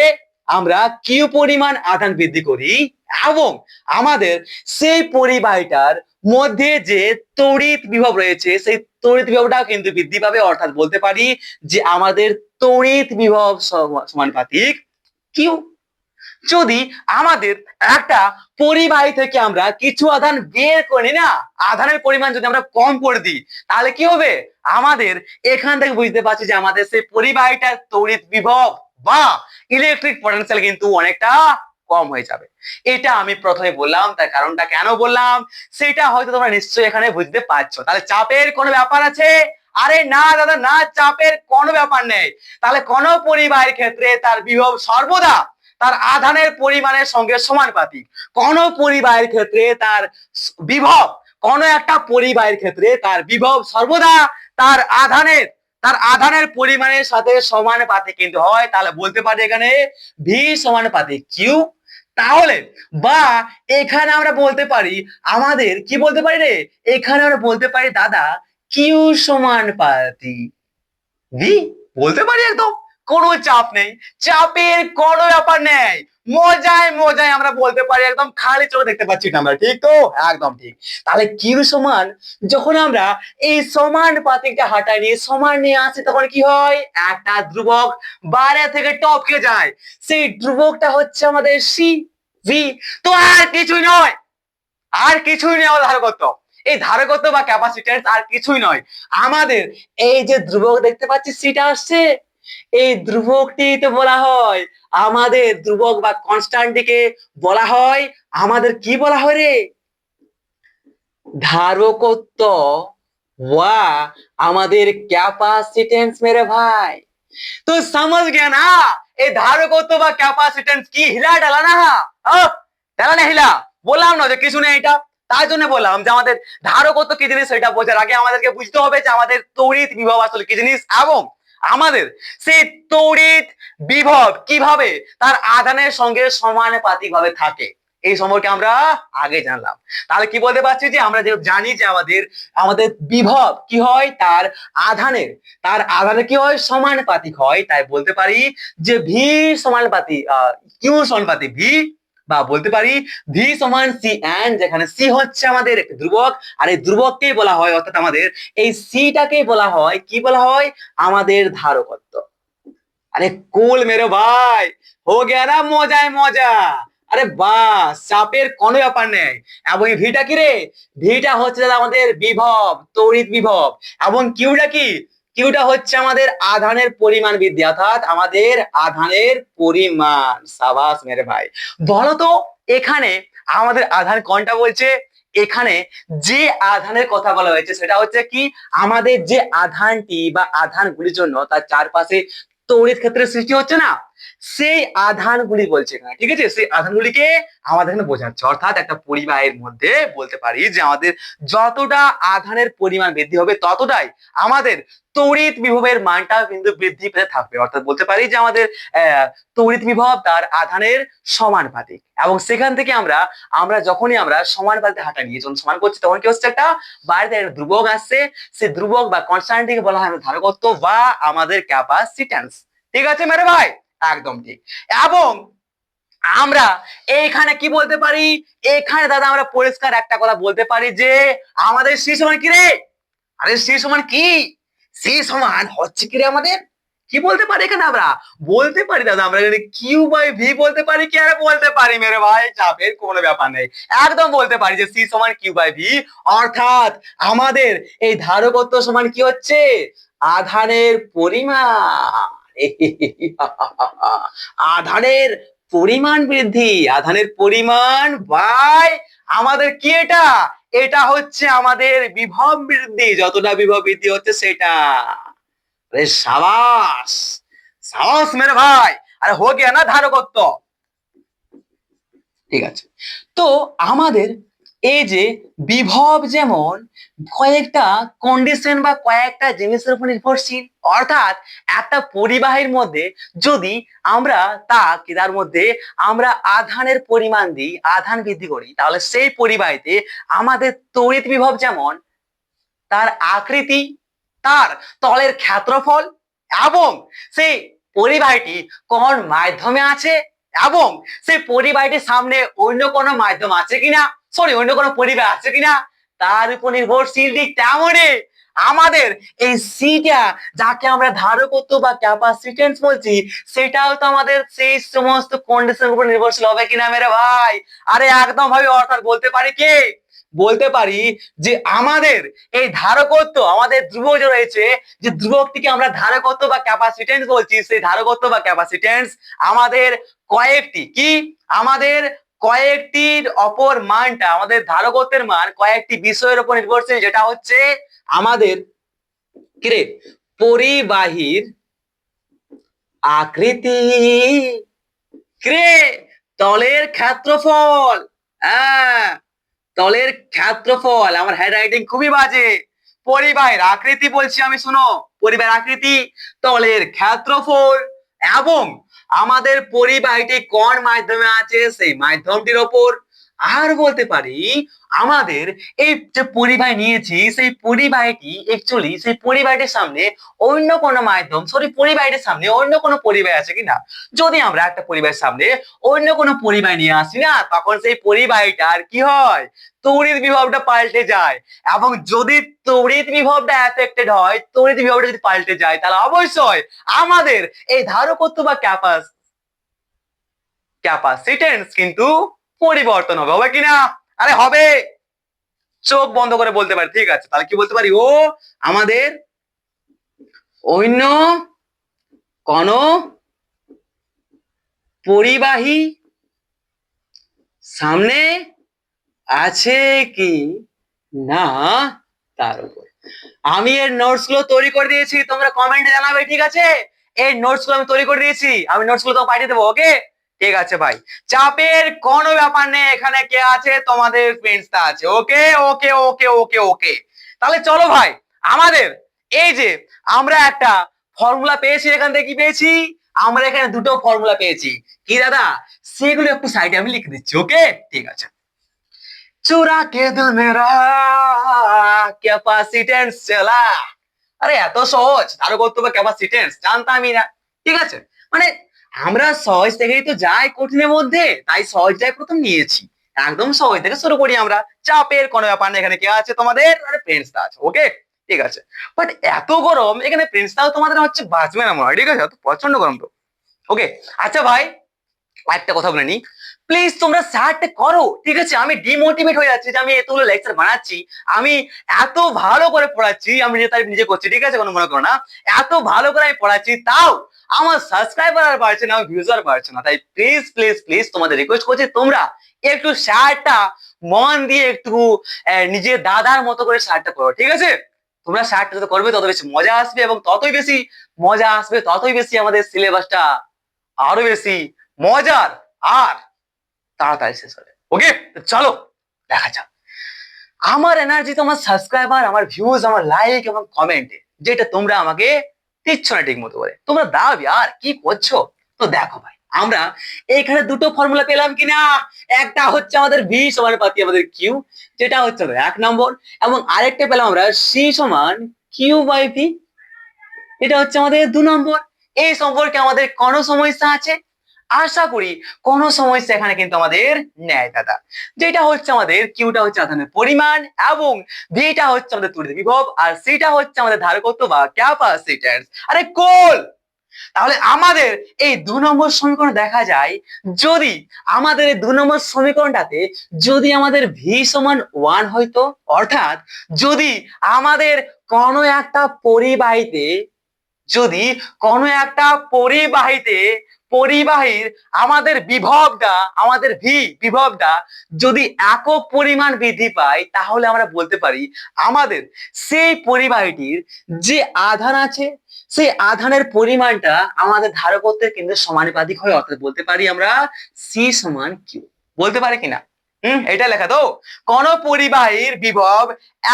A: আমরা কিউ পরিমাণ আধান বৃদ্ধি করি এবং আমাদের সেই পরিবাহীটার মধ্যে যে তড়িৎ বিভব রয়েছে সেই তড়িৎ বিভবটাও কিন্তু বৃদ্ধি পাবে। অর্থাৎ বলতে পারি যে আমাদের তড়িৎ বিভব সমানুপাতিক কিউ। যদি আমাদের একটা পরিবাহী থেকে আমরা কিছু আধান বের করি না, আধানের পরিমাণ যদি আমরা কম করে দিই, তাহলে কি হবে? আমাদের এখান থেকে বুঝতে পারছি যে আমাদের সেই পরিবাহীটার তড়িৎ বিভব বা ইলেকট্রিক পটেনশিয়াল কিন্তু অনেকটা কম হয়ে যাবে। এটা আমি প্রথমে বললাম, তার কারণটা কেন বললাম সেটা হয়তো তোমরা নিশ্চয়ই এখানে বুঝতে পারছো। তাহলে চাপের কোনো ব্যাপার আছে? আরে না দাদা না, চাপের কোনো ব্যাপার নেই। তাহলে কোন পরিবাহীর ক্ষেত্রে তার বিভব সর্বদা তার আধানের পরিমাণের সঙ্গে সমানুপাতিক। কোন পরিবাহীর ক্ষেত্রে তার বিভব, কোন একটা পরিবাহীর ক্ষেত্রে তার বিভব সর্বদা তার আধানের পরিমাণের সাথে সমানুপাতিক কিন্তু হয়। তাহলে বলতে পারি এখানে ভি সমানুপাতিক কিউ। তাহলে বা এখানে আমরা বলতে পারি, আমাদের কি বলতে পারি রে, এখানে আমরা বলতে পারি দাদা কিউ সমানুপাতিক ভি, বলতে পারি একদম কোনো চাপ নেই, চাপের কোনো ব্যাপার নেই, মজায় মজায় আমরা বলতে পারি, একদম খালি চোখে দেখতে পাচ্ছি না আমরা, ঠিক তো? একদম ঠিক। তাহলে কিউ সমান, যখন আমরা এই সমানুপাতিকটা হাঁটাই নিয়ে সমান নিয়ে আসি তখন কি হয়? একটা ধ্রুবক বাইরে থেকে টপকে যায়, সেই ধ্রুবকটা হচ্ছে আমাদের সি ভি। তো আর কিছুই নয়, আর কিছুই নেই আমাদের ধারকত্ব। এই ধারকত্ব বা ক্যাপাসিট্যান্স আর কিছুই নয়, আমাদের এই যে ধ্রুবক দেখতে পাচ্ছি সিটা আসছে, এই ধ্রুবকটি তো বলা হয় আমাদের ধ্রুবক বা কনস্ট্যান্টটিকে বলা হয় আমাদের কি বলা হয় রে? ধারকত্ব বা আমাদের ক্যাপাসিটেন্স মেরে ভাই। तो समझ गया ना, এই ধারকত্ব বা ক্যাপাসিটেন্স কি হিলা ডালা না? ডালা না হিলা? বললাম না যে কিছু নেই এটা, তাই জন্য বললাম যে আমাদের ধারকত্ব কি জিনিস সেটা বোঝার আগে আমাদেরকে বুঝতে হবে যে আমাদের তড়িৎ বিভব আসলে কি জিনিস, এবং আমাদের সেই তড়িৎ বিভব কিভাবে তার আধানের সঙ্গে সমানুপাতিক ভাবে থাকে, এই সম্পর্কে আমরা আগে জানলাম। তাহলে কি বলতে পারছি যে আমরা যে জানি যে আমাদের আমাদের বিভব কি হয়, তার আধানের কি হয়? সমানুপাতিক হয়। তাই বলতে পারি যে ভি সমানুপাতিক কিউ সমানুপাতিক ভি, বা বলতে পারি ভি সমান সি এন, যেখানে সি হচ্ছে আমাদের একটি ধ্রুবক, আর এই ধ্রুবককেই বলা হয়, অর্থাৎ আমাদের এই সিটাকেই বলা হয় কি বলা হয়? আমাদের ধারকত্ব। আরে কুল মেরে ভাই, হো গিয়া না মজায় মজা। আরে বাস, চাপের কোনো ব্যাপার নেই। এবং এই ভিটা কি রে? ভিটা হচ্ছে আমাদের বিভব, তড়িৎ বিভব। এবং কিউটা কি? কিউটা হচ্ছে আমাদের আধানের পরিমাণ বৃদ্ধি, অর্থাৎ আমাদের আধানের পরিমাণ। সাবাস মেরে ভাই। বলতো এখানে আমাদের আধান কোনটা বলছে? এখানে যে আধানের কথা বলা হয়েছে সেটা হচ্ছে কি, আমাদের যে আধানটি বা আধানগুলির জন্য তার চারপাশে তড়িৎ ক্ষেত্রের সৃষ্টি হচ্ছে না, সেই আধানগুলি বলছে এখানে, ঠিক আছে? সেই আধানগুলিকে আমাদের এখানে বোঝাচ্ছে। অর্থাৎ একটা পরিবাহের মধ্যে বলতে পারি যে আমাদের যতটা আধানের পরিমাণ বৃদ্ধি হবে ততটাই আমাদের তড়িৎ বিভবের মানটাও কিন্তু বৃদ্ধি পেতে থাকবে। অর্থাৎ বলতে পারি যে আমাদের তড়িৎ বিভব তার আধানের সমানুপাতিক। এবং সেখান থেকে আমরা আমরা যখনই আমরা সমানুপাতিক হাঁটা নিয়ে যখন সমান করছি তখন কি হচ্ছে? একটা বাইরে একটা ধ্রুবক আসছে, সেই ধ্রুবক বা কনস্ট্যান্টকে বলা হয় ধারকত্ব বা আমাদের ক্যাপাসিট্যান্স। ঠিক আছে মেরে ভাই? একদম ঠিক। এবং আমরা এইখানে কি বলতে পারি? এখানে দাদা আমরা পরিষ্কার একটা কথা বলতে পারি যে আমাদের সি সমান কি রে? আরে সি সমান কি? সি সমান হচ্ছে কি রে আমাদের? কি বলতে পারি এখানে? আমরা বলতে পারি দাদা, আমরা এখানে কিউ বাই ভি বলতে পারি। কি আরে বলতে পারি মেরে ভাই, চাপের কোনো ব্যাপার নেই, একদম বলতে পারি যে সি সমান কিউ বাই ভি। অর্থাৎ আমাদের এই ধারকত্ব সমান কি হচ্ছে? আধানের পরিমাণ। আধানের পরিমাণ বৃদ্ধি, আধানের পরিমাণ বাই আমাদের কি এটা? এটা হচ্ছে আমাদের বিভব বৃদ্ধি, যতটা বিভব বৃদ্ধি হচ্ছে সেটা। अरे शाबाश, সাহস মেরে ভাই। আরে হো গিয়া না ধারকত্ব। ঠিক আছে, তো আমাদের এই যে বিভব যেমন কয়েকটা কন্ডিশন বা কয়েকটা জিনিসের উপর নির্ভরশীল। অর্থাৎ একটা পরিবাহীর মধ্যে যদি আমরা তার মধ্যে আমরা আধানের পরিমাণ দিই, আধান বৃদ্ধি করি, তাহলে সেই পরিবাহীতে আমাদের তড়িৎ বিভব যেমন তার আকৃতি, তার তলের ক্ষেত্রফল, এবং সেই পরিবাহীটি কোন মাধ্যমে আছে, এবং সেই পরিবাহীটির সামনে অন্য কোনো মাধ্যম আছে কিনা, অন্য কোনো পরিবাহী আছে কিনা, তার উপর নির্ভরশীল। ঠিক তেমনই আমাদের এই সিটা যাকে আমরা ধারকত্ব বা ক্যাপাসিটেন্স বলছি, সেটাও তো আমাদের সেই সমস্ত কন্ডিশনের উপর নির্ভরশীল হবে কিনা মেরে ভাই? আরে একদম ভাবে, অর্থাৎ বলতে পারি কি, বলতে পারি যে আমাদের এই ধারকত্ব, আমাদের ধ্রুবক যে রয়েছে, যে ধ্রুবকটিকে আমরা ধারকত্ব বা ক্যাপাসিটেন্স বলছি, সেই ধারকত্ব বা ক্যাপাসিটেন্স আমাদের কয়েকটি কি, আমাদের কয়েকটির অপর মানটা, আমাদের ধারকত্বের মান কয়েকটি বিষয়ের উপর নির্ভরশীল, যেটা হচ্ছে আমাদের কিরে পরিবাহীর আকৃতি, কিরে তলের ক্ষেত্রফল, হ্যাঁ তলের ক্ষেত্রফল। আমার হ্যান্ড রাইটিং খুবই বাজে। পরিবাহীর আকৃতি বলছি আমি, শুনো, পরিবাহীর আকৃতি, তলের ক্ষেত্রফল এবং আমাদের পরিবাহীটি কোন মাধ্যমে আছে সেই মাধ্যমটির ওপর। আর বলতে পারি আমাদের এই যে পরিবাহী নিয়েছি, সেই পরিবাহীটি অ্যাকচুয়ালি সেই পরিবাহীটির সামনে অন্য কোনো মাধ্যম, সরি পরিবাহীটির সামনে অন্য কোনো পরিবাহী আছে কিনা। যদি আমরা একটা পরিবাহীর সামনে অন্য কোনো পরিবাহী নিয়ে আসি না, তখন সেই পরিবাহীটার কি হয়, তড়িৎ বিভবটা পাল্টে যায়। এবং যদি তড়িৎ বিভবটা এফেক্টেড হয়, তড়িৎ বিভবটা যদি পাল্টে যায়, তাহলে অবশ্যই আমাদের এই ধারকত্ব বা ক্যাপাসিটেন্স কিন্তু পরিবর্তন হবে। হবে কিনা? আরে হবে। চোখ বন্ধ করে বলতে পারি, ঠিক আছে, তাহলে কি বলতে পারি, ও আমাদের অন্য কোন পরিবাহী সামনে আছে কি না তার উপর। আমি এর নোটস গুলো তৈরি করে দিয়েছি, তোমরা কমেন্টে জানাবে, ঠিক আছে? এই নোটস গুলো আমি তৈরি করে দিয়েছি, আমি নোটস গুলো তোমাকে পাঠিয়ে দেবো, ওকে? ঠিক আছে ভাই, চাপের কোনো ব্যাপার নেই, এখানে কে আছে, তোমাদের ফ্রেন্ডসটা আছে, ওকে ওকে ওকে ওকে ওকে। তাহলে চলো ভাই, আমাদের এই যে আমরা একটা ফর্মুলা পেয়েছি, এখান থেকে কি পেয়েছি, আমরা এখানে দুটো ফর্মুলা পেয়েছি, কি দাদা, সেগুলো একটু সাইডে আমি লিখে দিচ্ছি, ওকে? ঠিক আছে। চুরা কে দিল মেরা ক্যাপাসিটেন্স চলা। আরে এত সহজ ধারকত্ব বা ক্যাপাসিটেন্স জানতামই না, ঠিক আছে? মানে আমরা সহজ থেকেই তো যাই কঠিনের মধ্যে, তাই সহজটাই প্রথম নিয়েছি, একদম সহজ থেকে শুরু করি আমরা। চাপের কোনো ব্যাপার নেই, এখানে কে আছে, তোমাদের আরে প্রিন্সটা আছে, ওকে? ঠিক আছে। বাট এত গরম এখানে প্রিন্সটাও তোমাদের হচ্ছে বাঁচবে না মনে হয়, ঠিক আছে? প্রচন্ড গরম তো। ওকে, আচ্ছা ভাই, একটা কথা বলে নি, প্লিজ তোমরা স্টার্ট করো, ঠিক আছে? আমি ডিমোটিভেট হয়ে যাচ্ছি যে আমি এতগুলো লেকচার বানাচ্ছি, আমি এত ভালো করে পড়াচ্ছি, আমি নিজে তারিফ নিজে করছি, ঠিক আছে, কোনো মনে করো না, এত ভালো করে আমি পড়াচ্ছি, তাও আমার সাবস্ক্রাইবার আর বাড়ছে না, আমার ভিউজ আর বাড়ছে না। তাই প্লিজ প্লিজ প্লিজ তোমাদের রিকোয়েস্ট করছি, তোমরা একটু শেয়ারটা মন দিয়ে একটু নিজের দাদার মতো করে শেয়ারটা করো, ঠিক আছে? তোমরা শেয়ারটা যত করবে তত বেশি মজা আসবে, এবং ততই বেশি মজা আসবে, ততই বেশি আমাদের সিলেবাসটা আরো বেশি মজার আর তাড়াতাড়ি শেষ হবে। ওকে, চলো দেখা যাক। আমার এনার্জি তো আমার সাবস্ক্রাইবার, আমার ভিউজ, আমার লাইক এবং কমেন্টে, যেটা তোমরা আমাকে দিচ্ছ না ঠিক মতো করে, তোমরা দাও আর কি করছো। তো দেখো ভাই, আমরা এখানে দুটো ফর্মুলা পেলাম কিনা, একটা হচ্ছে আমাদের ভি সমানুপাতি আমাদের কিউ, যেটা হচ্ছে 1 নম্বর, এবং আরেকটা পেলাম আমরা সি সমান কিউ বাই ভি, এটা হচ্ছে আমাদের 2 নম্বর। এই সম্পর্কে আমাদের কোনো সমস্যা আছে? আশা করি কোনো সমস্যা এখানে কিন্তু আমাদের নেই দাদা। যেটা হচ্ছে আমাদের কিউটা হচ্ছে আধানের পরিমাণ, এবং ভিটা হচ্ছে আমাদের তড়িৎ বিভব, আর সিটা হচ্ছে আমাদের ধারকত্ব বা ক্যাপাসিট্যান্স। আরে কোল, তাহলে আমাদের এই 2 নম্বর সমীকরণ দেখা যায়, যদি আমাদের এই 2 নম্বর সমীকরণটাতে যদি আমাদের ভি সমান 1 হইতো, অর্থাৎ যদি আমাদের কোনো একটা পরিবাহীতে, যদি কোনো একটা পরিবাহীর আমাদের বিভবটা, আমাদের ভি বিভবটা যদি একক পরিমাণ বৃদ্ধি পায়, তাহলে আমরা বলতে পারি আমাদের সেই পরিবাহীটির যে আধান আছে, সেই আধানের পরিমাণটা আমাদের ধারকত্বের কেন্দ্রের সমানুপাতিক হয়, অর্থাৎ বলতে পারি আমরা সি সমান কিউ। বলতে পারি কিনা? এটা লেখা তো, কোন পরিবাহীর বিভব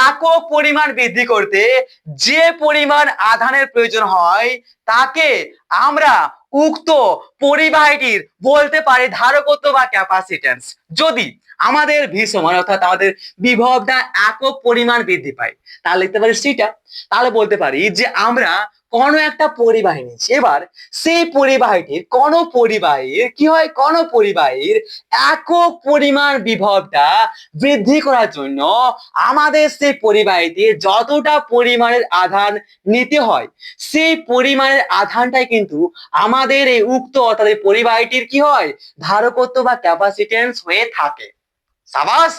A: একক পরিমাণ বৃদ্ধি করতে যে পরিমাণ আধানের প্রয়োজন হয়, তাকে আমরা উক্ত পরিবাহীটির বলতে পারি ধারকত্ব বা ক্যাপাসিট্যান্স। যদি আমাদের ভি সমান অর্থাৎ আমাদের বিভবটা একক পরিমাণ বৃদ্ধি পায় তাহলে লিখতে পারি সেটা। তাহলে বলতে পারি যে আমরা কোনো একটা পরিবাহী নিচ্ছি, এবার সেই পরিবাহীটির কোন পরিবাহীর কি হয়, কোন পরিবাহীর একক পরিমাণ বিভবটা বৃদ্ধি করার জন্য আমাদের সেই পরিবাহীতে যতটা পরিমাণের আধান নিতে হয় সেই পরিমাণের আধানটাই কিন্তু আমাদের এই উক্ত অর্থাৎ এই পরিবাহীটির কি হয়, ধারকত্ব বা ক্যাপাসিটেন্স হয়ে থাকে। সাবাস,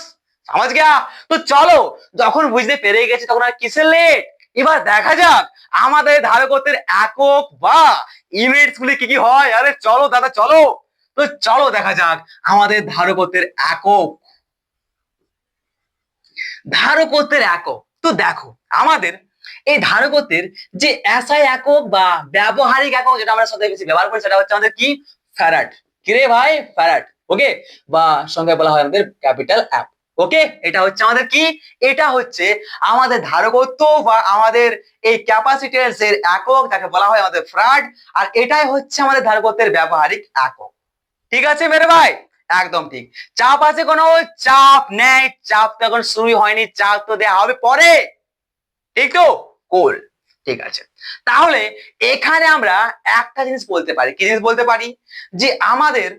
A: সমাজ গিয়া। তো চলো, যখন বুঝতে পেরে গেছি তখন আর কিসের লেট, এবার দেখা যাক আমাদের ধারকত্বের একক বা ইউনিটস গুলি কি কি হয়। আরে চলো দাদা চলো, তো চলো দেখা যাক আমাদের ধারকত্বের একক। ধারকত্বের একক, তো দেখো আমাদের এই ধারকত্বের যে এসআই একক বা ব্যবহারিক একক যেটা আমরা সবথেকে বেশি ব্যবহার করি সেটা হচ্ছে আমাদের কি, ফ্যারাড। কিরে ভাই, ফ্যারাড। ওকে, বা সংখ্যায় বলা হয় আমাদের ক্যাপিটাল এফ। ওকে, এটা হচ্ছে আমাদের কি, এটা হচ্ছে আমাদের ধারকত্ব বা আমাদের এই ক্যাপাসিট্যান্স এর একক, যাকে বলা হয় আমাদের ফ্যারাড। আর এটাই হচ্ছে আমাদের ধারকত্বের ব্যবহারিক একক। ঠিক আছে মেরে ভাই, একদম ঠিক। চাপ আছে কোনো, চাপ নেই, চাপ তো এখন শুরু হয়নি, চাপ তো দেয়া হবে পরে, ঠিক তো? কোল, ঠিক আছে। তাহলে এখানে আমরা একটা জিনিস বলতে পারি, কি জিনিস বলতে পারি, যে আমাদের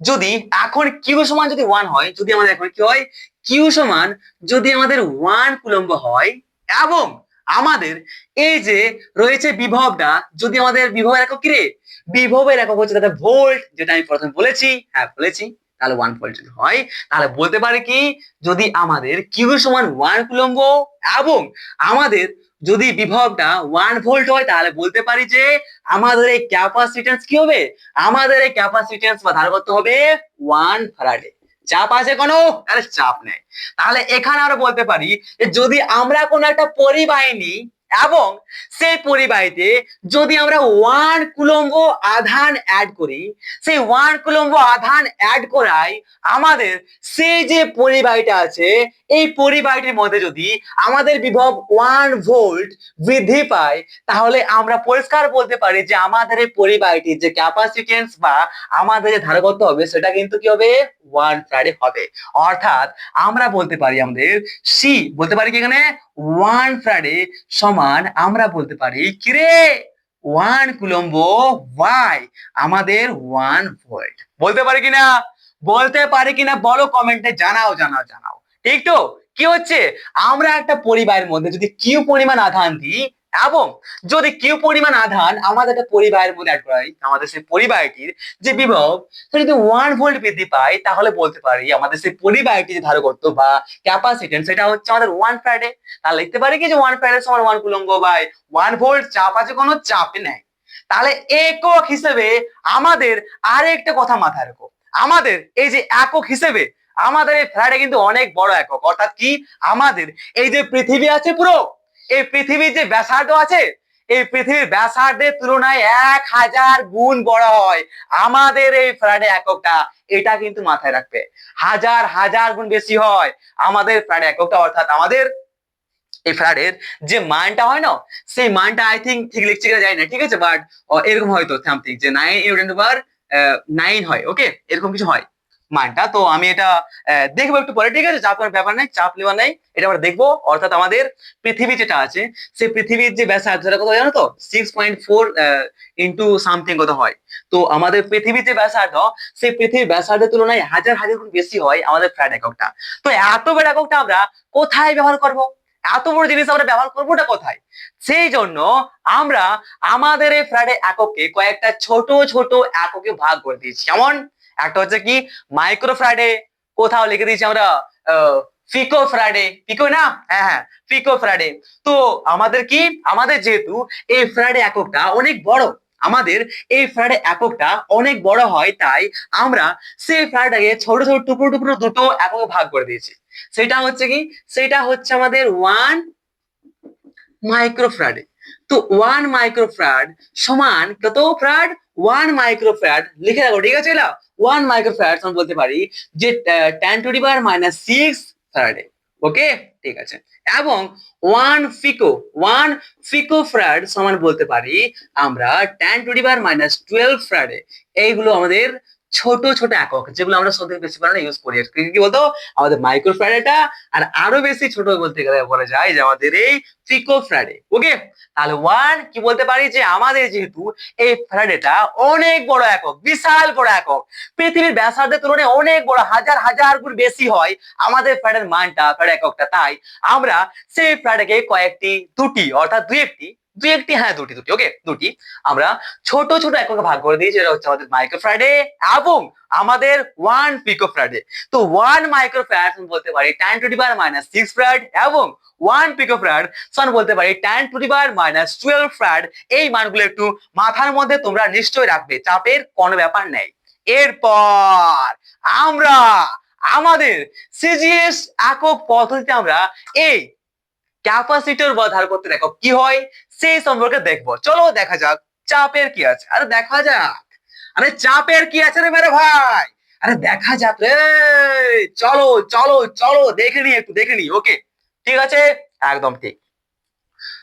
A: যদি এখন কিউ সমান যদি 1 হয়, যদি আমাদের এখন কি হয়, কিউ সমান যদি আমাদের 1 কুলম্ব হয়, এবং আমাদের এই যে রয়েছে বিভবটা, যদি আমাদের বিভবের একক কি রে, বিভবের একক হচ্ছে তাদের ভোল্ট, যেটা আমি প্রথমে বলেছি, হ্যাঁ বলেছি। তাহলে 1 ভোল্ট যদি হয় তাহলে বলতে পারি কি, যদি আমাদের কিউ সমান 1 কুলম্ব এবং আমাদের যদি বিভবটা 1 ভোল্ট হয় তাহলে বলতে পারি যে আমাদের এই ক্যাপাসিট্যান্স কি হবে, আমাদের এই ক্যাপাসিট্যান্স বা ধারকত্ব হবে 1 ফ্যারাডে। চাপ আছে কোনো, আরে চাপ নেই। তাহলে এখানে আমরা বলতে পারি যে যদি আমরা কোনো একটা পরিবাহী নিই এবং সেই পরিবাহীতে যদি আমরা 1 কুলম্ব আধান অ্যাড করি, সেই 1 কুলম্ব আধান অ্যাড করাই আমাদের সেই যে পরিবাহীটা আছে এই পরিবাহীটির মধ্যে যদি আমাদের বিভব 1 ভোল্ট বৃদ্ধি পায় তাহলে আমরা পরিষ্কার বলতে পারি যে আমাদের এই পরিবাহীটির যে ক্যাপাসিট্যান্স বা আমাদের যে ধারকত্ব হবে সেটা কিন্তু কি হবে, 1 ফ্যারাডে হবে। অর্থাৎ আমরা বলতে পারি আমাদের সি বলতে পারি কি এখানে 1 ফ্যারাডে সমান আমরা বলতে পারি কিরে 1 কুলম্ব বাই আমাদের 1 ভোল্ট। বলতে পারি কিনা, বলতে পারি কিনা বলো কমেন্টে, জানাও জানাও জানাও। ঠিক তো? কি হচ্ছে, আমরা একটা পরিবাহের মধ্যে যদি কিউ পরিমাণ আধান দিই এবং যদি কিউ পরিমাণ আধান আমাদের একটা পরিবাহের মধ্যে অ্যাড করাই, আমাদের সেই পরিবাহীটির যে বিভব সেটা যদি 1 ভোল্ট বৃদ্ধি পায় তাহলে বলতে পারি আমাদের সেই পরিবাহীটি যে ধারকত্ব বা ক্যাপাসিট্যান্স সেটা হচ্ছে আমাদের 1 ফ্যারাডে। তাহলে লিখতে পারি কি যে 1 ফ্যারাডে সমান 1 কুলম্ব বাই 1 ভোল্ট। চাপ আছে কোনো, চাপ নেই। তাহলে একক হিসেবে আমাদের আরেকটা কথা মাথায় রাখো, আমাদের এই যে একক হিসেবে আমাদের এই ফ্যারাডে কিন্তু অনেক বড় একক। অর্থাৎ কি, আমাদের এই যে পৃথিবী আছে পুরো, এই পৃথিবীর যে ব্যাসার্ধ আছে এই পৃথিবীর ব্যাসার্ধের তুলনায় 1000 গুণ বড় হয় আমাদের এই ফ্যারাডে এককটা। এটা কিন্তু মাথায় রাখবে, হাজার হাজার গুণ বেশি হয় আমাদের ফ্যারাডে এককটা। অর্থাৎ আমাদের এই ফ্যারাডের যে মানটা হয় না, সেই মানটা আই থিঙ্ক ঠিক লিখছি কিনা জানি না, ঠিক আছে, বাট এরকম হয়তো সামথিং যে 9 নিউটন পাওয়ার 9 হয়। ওকে, এরকম কিছু হয় মানটা। তো আমি এটা দেখবো একটু পরে, ঠিক আছে, চাপ করার ব্যাপার নাই, চাপ নেওয়া নাই, এটা আমরা দেখবো। অর্থাৎ আমাদের পৃথিবী যেটা আছে সেই পৃথিবীর যে ব্যাসার্ধ সেটা কত জানো তো, 6.4 ইন্টু সামথিং কত হয়। তো আমাদের পৃথিবীর যে ব্যাসার্ধ সেই পৃথিবীর ব্যাসার্ধের তুলনায় হাজার হাজার গুণ বেশি হয় আমাদের ফ্যারাডে এককটা। তো এত বড় এককটা আমরা কোথায় ব্যবহার করব, এত বড় জিনিস আমরা ব্যবহার করবোটা কোথায়? সেই জন্য আমরা আমাদের এই ফ্যারাডে এককে কয়েকটা ছোট ছোট এককে ভাগ করে দিয়েছি। কেমন, একটা হচ্ছে কি মাইক্রো ফ্যারাডে, কোথাও লিখে দিয়েছি আমরা পিকো ফ্যারাডে, পিকো না, হ্যাঁ হ্যাঁ পিকো ফ্যারাডে। তো আমাদের কি, আমাদের যেহেতু এই ফ্যারাডে এককটা অনেক বড়, আমাদের এই ফ্যারাডে এককটা অনেক বড় হয় তাই আমরা সেই ফ্যারাডেকে ছোট ছোট টুকরো টুকরো দুটো এককে ভাগ করে দিয়েছি। সেটা হচ্ছে কি, সেটা হচ্ছে আমাদের 1 মাইক্রোফ্যারাডে। তো 1 মাইক্রোফ্যারাড সমান কত ফ্যারাড, 1 মাইক্রোফ্যারাড লিখে রাখো, ঠিক আছে। 1 মাইক্রোফ্যারাড সমান বলতে পারি যে 10⁻⁻6 ফ্যারাডে। ওকে, ঠিক আছে। এবং 1 পিকোফ্যারাড সমান বলতে পারি আমরা 10⁻12 ফ্যারাডে। এইগুলো আমাদের ছোট ছোট একক যেগুলো আমরা সব থেকে বেশি পরিমাণে ইউজ করি কি কি বলতো আমাদের মাইক্রো ফ্যারাডেটা আর আরো বেশি ছোট বলতে গেলে বলা যায় যে আমাদের এই পিকো ফ্যারাডে ওকে তাহলে ওয়ান কি বলতে পারি যে আমাদের যেহেতু এই ফ্যারাডেটা অনেক বড় একক বিশাল বড় একক পৃথিবীর ব্যাসার্ধের তুলনায় অনেক বড় হাজার হাজার গুণ বেশি হয় আমাদের ফ্যারাডের মানটা ফ্যারাডে এককটা তাই আমরা সেই ফ্যারাডেকে কয়েকটি দুটি অর্থাৎ দুই একটি হ্যাঁ দুটি দুটি ওকে দুটি আমরা ছোট ছোট এককে ভাগ করে দিয়েছি যেটা হচ্ছে আমাদের মাইক্রোফ্যারাডে এবং আমাদের 1 পিকোফ্যারাডে তো 1 মাইক্রোফ্যারাড বলতে পারি 10⁻⁻6 ফ্যারাড এবং 1 পিকোফ্যারাড সমান বলতে পারি 10⁻⁻12 ফ্যারাড এই মানগুলো একটু মাথার মধ্যে তোমরা নিশ্চয়ই রাখবে চাপের কোনো ব্যাপার নেই এরপর আমরা আমাদের সিজিএস একক পদ্ধতিতে আমরা এই ক্যাপাসিটর বা ধার করতে দেখো কি হয় সেই সম্পর্কে দেখবো চলো দেখা যাক চাপের কি আছে আরে দেখা যাক আরে চাপের কি আছে রে মেরে ভাই আরে দেখা যাক রে চলো চলো চলো দেখে নি ওকে ঠিক আছে একদম ঠিক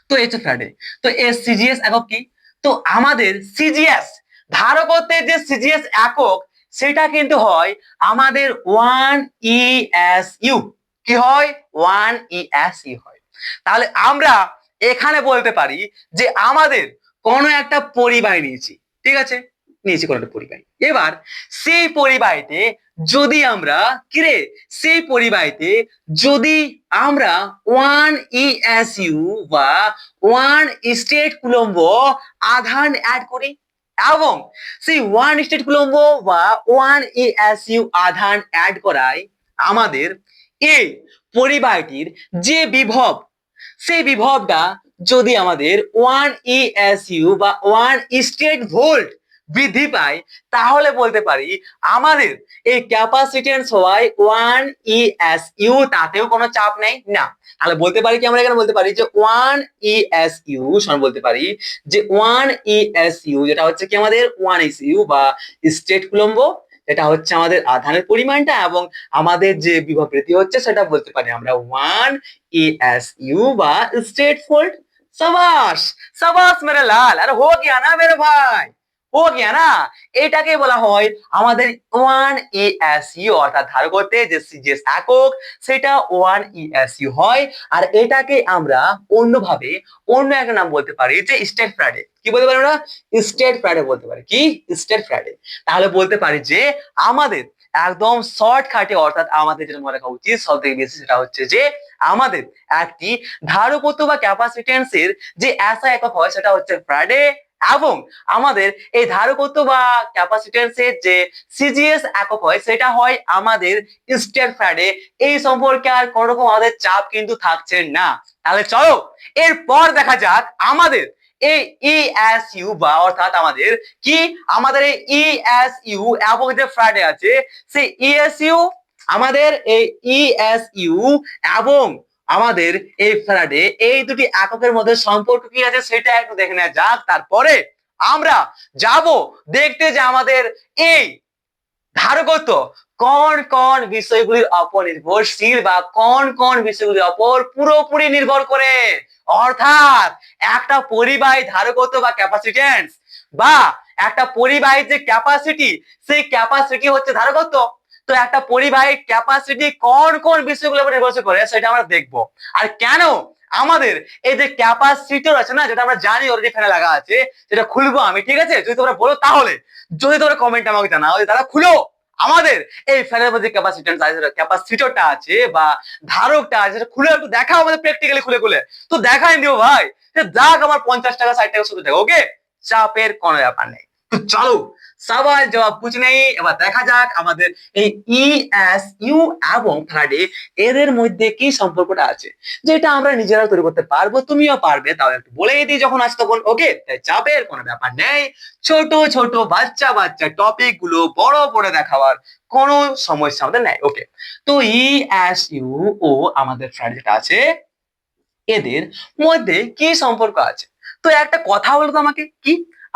A: তো এই হচ্ছে ফ্যারাডে তো এর সিজিএস একক কি তো আমাদের সিজিএস ধারকত্বের যে সিজিএস একক সেটা কিন্তু হয় আমাদের 1 ESU কি হয় 1 ESU হয় তাহলে আমরা এখানে বলতে পারি যে আমাদের কোনো একটা পরিবাহী নিয়েছি ঠিক আছে নিয়েছি কোনো একটা পরিবাহী এবার সেই পরিবাহীতে যদি আমরা কিরে সেই পরিবাহীতে যদি আমরা 1 ESU বা 1 স্টেট কুলম্ব আধান অ্যাড করি এবং সেই 1 স্টেট কুলম্ব বা 1 ESU আধান অ্যাড করায় আমাদের এই পরিবাহীটির যে বিভব সেই বিভবটা যদি আমাদের 1 ESU বা 1 স্টেট ভোল্ট বৃদ্ধি পায় তাহলে বলতে পারি আমাদের এই ক্যাপাসিটেন্স হওয়ায় 1 ESU তাতেও কোনো চাপ নেই না তাহলে বলতে পারি কি আমরা এখানে বলতে পারি যে 1 ESU সমান বলতে পারি যে 1 ESU যেটা হচ্ছে কি আমাদের 1 ESU বা স্টেট কুলম্ব এটা হচ্ছে আমাদের আধানের পরিমাণটা এবং আমাদের যে বিভব বৃদ্ধি হচ্ছে সেটা বলতে পারি আমরা 1 ESU বা স্টেট ভোল্ট সাবাস সাবাস মেরে লাল আরে হো গিয়া না মেরে ভাই হো গিয়া না এটাকে বলা হয় আমাদের 1 ESU অর্থাৎ ধারকত্বে যে সিজিএস একক সেটা 1 ESU হয় আর এটাকে আমরা অন্যভাবে অন্য একটা নাম বলতে পারি যে স্টেট ফ্যারাডে কি বলতে পারি আমরা স্টেট ফ্যারাডে বলতে পারি কি স্টেট ফ্যারাডে তাহলে বলতে পারি যে আমাদের একদম শর্টকাটে অর্থাৎ আমাদের যেটা মনে রাখা উচিত সব থেকে বেশি সেটা হচ্ছে যে আমাদের একটি ধারকত্ব বা ক্যাপাসিটেন্সের যে এসআই একক হয় সেটা হচ্ছে ফ্যারাডে এবং আমাদের এই ধারকত্ব বা ক্যাপাসিটেন্সের যে সিজিএস একক হয় সেটা হয় আমাদের স্টেট ফ্যারাডে এই সম্পর্কে আর কোনো রকম আমাদের চাপ কিন্তু থাকছে না তাহলে চলো এরপর দেখা যাক আমাদের এই ESU বা অর্থাৎ আমাদের কি আমাদের এই ESU এবং যে ফ্যারাডে আছে সেই ESU আমাদের এই ESU এবং আমাদের এই ফ্যারাডে এই দুটি এককের মধ্যে সম্পর্ক কি আছে সেটা একটু দেখে নেওয়া যাক তারপরে আমরা যাব দেখতে যে আমাদের এই ধারকত্ব কোন কোন বিষয়গুলির উপর নির্ভরশীল বা কোন কোন বিষয়গুলির উপর পুরোপুরি নির্ভর করে অর্থাৎ একটা পরিবাহী ধারকত্ব বা ক্যাপাসিটেন্স বা একটা পরিবাহীর যে ক্যাপাসিটি সেই ক্যাপাসিটি হচ্ছে ধারকত্ব তো একটা পরিবাহীর ক্যাপাসিটি কোন কোন বিষয়গুলোর উপর নির্ভরশীল করে সেটা আমরা দেখবো আর কেন আমাদের এই যে ক্যাপাসিটর আছে না যেটা আমরা জানি অলরেডি ফ্যানে লাগা আছে সেটা খুলবো আমি ঠিক আছে যদি তোমরা বলো তাহলে যদি তোমরা কমেন্ট আমাকে জানাও তারা খুলো আমাদের এই ফ্যানের মধ্যে ক্যাপাসিটেন্স আছে ক্যাপাসিটরটা আছে বা ধারকটা আছে সেটা খুলে একটু দেখাও আমাদের প্র্যাকটিক্যালি খুলে খুলে তো দেখাই দিও ভাই যাক আমার 50 টাকা 60 টাকা শুধু টাকা ওকে চাপের কোনো ব্যাপার নেই তো চলো সবাই জবাব কুছ নেই এবার দেখা যাক আমাদের এই ESU এবং ফ্যারাডে এদের মধ্যে কি সম্পর্কটা আছে যেটা আমরা নিজেরা তৈরি করতে পারবো তুমিও পারবে তাও একটু বলেই দিই যখন আসতো তখন ওকে তাই চাপের কোনো ব্যাপার নেই ছোট ছোট বাচ্চা বাচ্চা টপিক গুলো বড় করে দেখাবার কোনো সমস্যা আমাদের নেই ওকে তো ESU ও আমাদের ফ্যারাডে যেটা আছে এদের মধ্যে কি সম্পর্ক আছে তো একটা কথা বলো তো আমাকে কি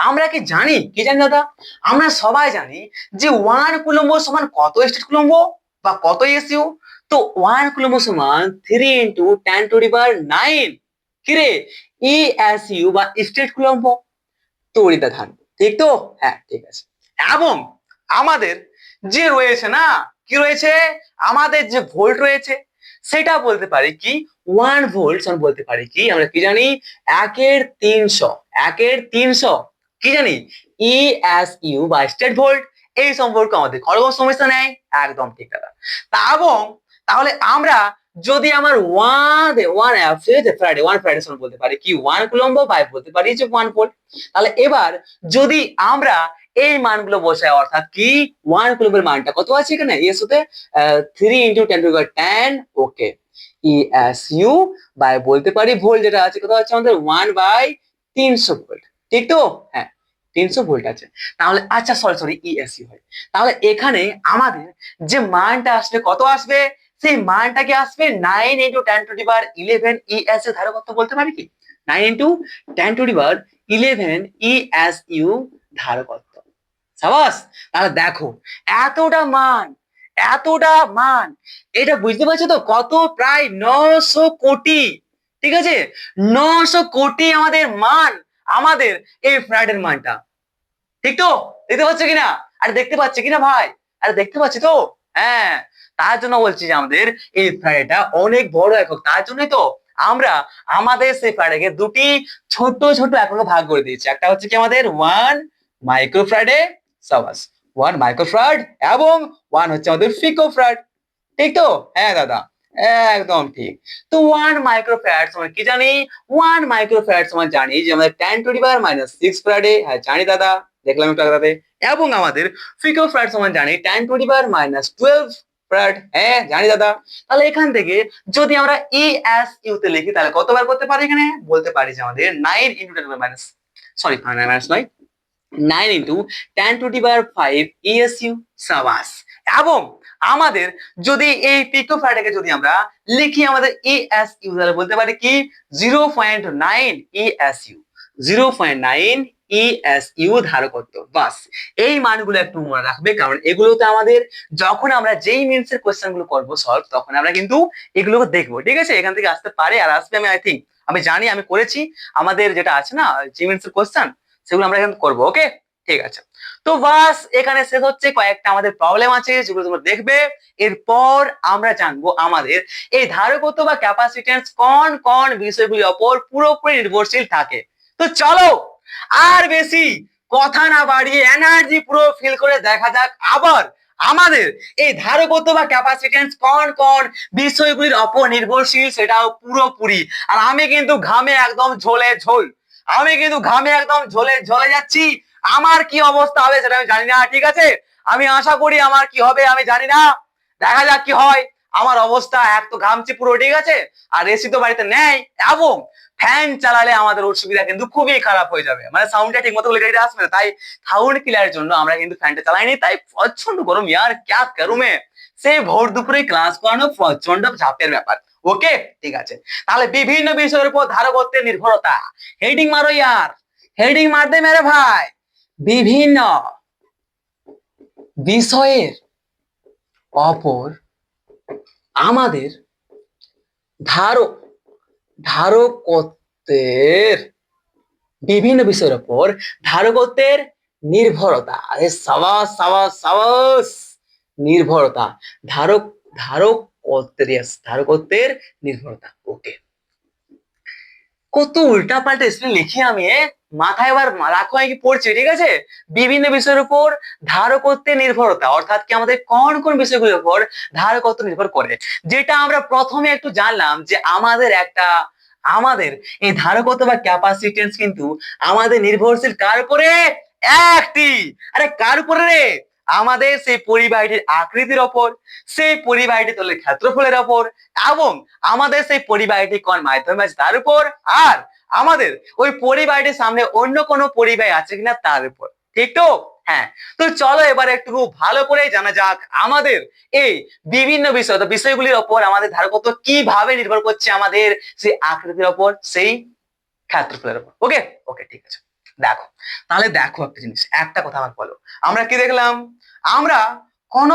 A: আমরা কি জানি দাদা আমরা সবাই জানি যে 1 কুলম্ব সমান কত স্টেট কুলম্ব বা কত এসইউ তো 1 কুলম্ব সমান 3 × 10⁹ কিরে ESU বা স্টেট কুলম্ব তড়িৎ আধান ঠিক তো হ্যাঁ ঠিক আছে এবং আমাদের যে রয়েছে না, কি রয়েছে, আমাদের যে ভোল্ট রয়েছে সেটা বলতে পারি কি 1 ভোল্ট, আমরা বলতে পারি কি, আমরা কি জানি, 1/300, 1/300 কি জানি, ESU বা স্টেট ভোল্ট। এই সম্পর্ক আমাদের খরগোশ সমস্যা নেই, একদম ঠিক কথা। তা এবং তাহলে আমরা যদি আমার ওয়ান ফ্যারাডে বলতে পারি কি 1 কুলম্ব বা বলতে পারি যে 1 ভোল্ট। তাহলে এবার যদি আমরা এই মানগুলো বসাই, অর্থাৎ কি 1 কুলম্বের মানটা কত আছে এখানে, ইএসইউতে 3 × 10⁻10, ওকে, ইএসইউ বাই বলতে পারি ভোল্ট যেটা আছে কত আছে আমাদের 1/300 ভোল্ট, ঠিক তো, হ্যাঁ 300 ভোল্ট আছে। তাহলে আচ্ছা সরি ইএসইউ হয়। তাহলে এখানে আমাদের যে মানটা আসবে কত আসবে, সেই মানটাকে আসবে 9 × 10⁻11 ইএসইউ ধারকত্ব বলতে পারি কি, 9 × 10⁻11 ইএসইউ ধারকত্ব। সাবাস। তাহলে দেখো এতটা মান, এতটা মান, এটা বুঝতে পারছো তো কত, প্রায় 900 কোটি, ঠিক আছে, 900 কোটি আমাদের মান, আমাদের এই ফ্যারাডের মানটা, ঠিক তো, দেখতে পাচ্ছ কিনা, আরে দেখতে পাচ্ছি কিনা ভাই, আরে দেখতে পাচ্ছি তো, হ্যাঁ, তার জন্য বলছি যে আমাদের এই ফ্যারাডেটা অনেক বড় একক, তার জন্যই তো আমরা আমাদের সেই ফ্যারাডেকে দুটি ছোট ছোট এককে ভাগ করে দিয়েছি। একটা হচ্ছে কি আমাদের 1 মাইক্রোফ্যারাডে, সাবাস, 1 মাইক্রোফ্যারাড, এবং 1 হচ্ছে আমাদের পিকোফ্যারাড, ঠিক তো, হ্যাঁ দাদা, একদম ঠিক। তো 1 মাইক্রোফ্যারাড আমরা কি জানি, 1 মাইক্রোফ্যারাড আমরা জানি যে আমাদের 10⁻⁻6 ফ্যারাডে, হ্যাঁ জানি দাদা, দেখলাম একটু আগে। এবং আমাদের পিকোফ্যারাড আমরা জানি 10⁻12 ফ্যারাড, হ্যাঁ জানি দাদা। তাহলে এখান থেকে যদি আমরা ইএসইউ তে লিখি তাহলে কতবার করতে পারি, এখানে বলতে পারি যে আমাদের 9 × 10⁻, সরি 9 নয়, 9 × 10⁵ ইএসইউ, সাবাস। এবং আমাদের যদি এই পিকোফ্যারাডকে যদি আমরা লিখি আমাদের ইএসইউ তাহলে বলতে পারি কি 0.9 ইএসইউ, 0.9 ইএসইউ ধারকত্ব। বাস, এই মানগুলো একটু মনে রাখবে, কারণ এগুলোতে আমাদের যখন আমরা যেই মিনসের কোশ্চেন গুলো করবো সলভ, তখন আমরা কিন্তু এগুলো দেখবো, ঠিক আছে, এখান থেকে আসতে পারে আর আসবে, আমি আই থিঙ্ক, আমি জানি, আমি করেছি, আমাদের যেটা আছে না যে মিনসের কোশ্চেন সেগুলো আমরা এখন করবো, ওকে, ঠিক আছে। তো বাস এখানে শেষ হচ্ছে, কয়েকটা আমাদের প্রবলেম আছে যেগুলো তোমরা দেখবে, এরপর আমরা জানবো আমাদের এই ধারকত্ব বা ক্যাপাসিট্যান্স কোন কোন বিষয়গুলির উপর পুরোপুরি নির্ভরশীল থাকে। তো চলো আর বেশি কথা না বাড়িয়ে এনার্জি পুরো ফিল করে দেখা যাক আবার আমাদের এই ধারকত্ব বা ক্যাপাসিট্যান্স কোন কোন বিষয়গুলির উপর নির্ভরশীল, সেটাও পুরোপুরি। আর আমি কিন্তু ঘামে একদম ঝোলে ঝোল, আমি কিন্তু ঘামে একদম ঝোলে ঝলে যাচ্ছি। আমার কি অবস্থা হবে সেটা আমি জানি না, ঠিক আছে, আমি আশা করি আমার কি হবে আমি জানি না, দেখা যাক কি হয়। আমার অবস্থা এক তো ঘামছি পুরো, ঠিক আছে, আর এসি তো বাড়িতে নেই, এবং ফ্যান চালালে আমাদের অসুবিধা কিন্তু খুবই খারাপ হয়ে যাবে, মানে সাউন্ডটা ঠিক মতো লেগে আসবে না, তাই সাউন্ড ক্লিয়ারের জন্য আমরা কিন্তু ফ্যানটা চালাইনি, তাই প্রচন্ড গরম, ইয়ার ক্যা করুম মে, সেই ভোর দুপুরে ক্লাস করানো প্রচন্ড চাপের ব্যাপার, ওকে, ঠিক আছে। তাহলে বিভিন্ন বিষয়ের উপর ধারকত্বের নির্ভরতা, হেডিং মারো ইয়ার, হেডিং মার দে মেরে ভাই, বিভিন্ন বিষয়ের অপর আমাদের ধারকত্বের, বিভিন্ন বিষয়ের উপর ধারকত্বের নির্ভরতা, আরে সাবাস সাবাস সাবাস, নির্ভরতা, ধারকত্বের নির্ভরতা, ওকে। কত উল্টা পাল্টা স্পেলিং লিখি আমি, মাথায় এবার রাখো কি পড়ছি, ঠিক আছে, বিভিন্ন বিষয়ের উপর ধারকত্বের নির্ভরতা, অর্থাৎ কি আমাদের কোন কোন বিষয়গুলোর উপর ধারকত্ব নির্ভর করে, যেটা আমরা প্রথমে একটু জানলাম যে আমাদের এই ধারকত্ব বা ক্যাপাসিটেন্স কিন্তু আমাদের নির্ভরশীল কার উপরে, একটি, আরে কার উপরে রে, আমাদের সেই পরিবাহীটির আকৃতির ওপর, সেই পরিবাহীটি তলের ক্ষেত্রফলের ওপর, এবং আমাদের সেই পরিবাহীটি কোন মাধ্যমে আছে তার উপর, আর আমাদের ওই পরিবাহীটির সামনে অন্য কোনো পরিবাহী আছে কিনা তার উপর, ঠিক তো, হ্যাঁ। তো চলো এবার একটু ভালো করে জানা যাক আমাদের এই বিভিন্ন বিষয়গুলির ওপর আমাদের ধারকত্ব কিভাবে নির্ভর করছে আমাদের সেই আকৃতির ওপর, সেই ক্ষেত্রফলের উপর, ওকে ওকে, ঠিক আছে। দেখো তাহলে দেখো একটা জিনিস, একটা কথা আমাকে বলো, আমরা কি দেখলাম, আমরা কোন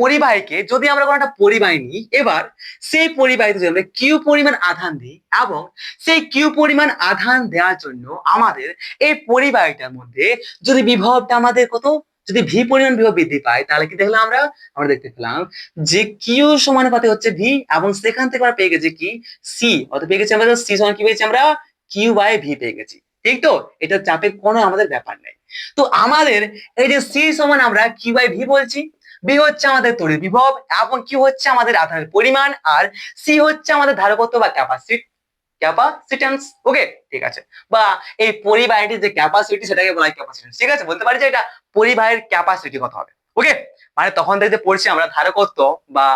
A: পরিবাহীকে যদি আমরা কোনো একটা পরিবাহী নিই, এবার সেই পরিবাহীতে যদি আমরা কিউ পরিমাণ আধান দিই, এবং সেই কিউ পরিমাণ আধান দেওয়ার জন্য আমাদের এই পরিবাহীটার মধ্যে যদি বিভবটা আমাদের কত যদি ভি পরিমাণ বিভব বৃদ্ধি পায় তাহলে কি দেখলাম আমরা দেখতে পেলাম যে কিউ সমানুপাতে হচ্ছে ভি, এবং সেখান থেকে আমরা পেয়ে গেছি কি সি, অর্থাৎ পেয়ে গেছি আমরা সি সমান কি পেয়েছি আমরা কিউ বাই ভি পেয়ে গেছি। ঠিক তো, এটা চাপের কোনো আমাদের ব্যাপার নেই। তো আমাদের এই যে সি সমান আমরা কিউ বাই ভি বলছি, বি হচ্ছে আমাদের তড়িৎ বিভব এবং কিউ হচ্ছে আমাদের আধানের পরিমাণ, আর সি হচ্ছে আমাদের ধারকত্ব বা ক্যাপাসিট্যান্স। ওকে, ঠিক আছে, বা এই পরিবাহীটির যে ক্যাপাসিটি সেটাকে বলা হয় ক্যাপাসিট্যান্স। ঠিক আছে, বলতে পারি যে এটা পরিবাহীর ক্যাপাসিটি কত হবে। ওকে, মানে তখন থেকে পড়ছি আমরা ধারকত্ব বা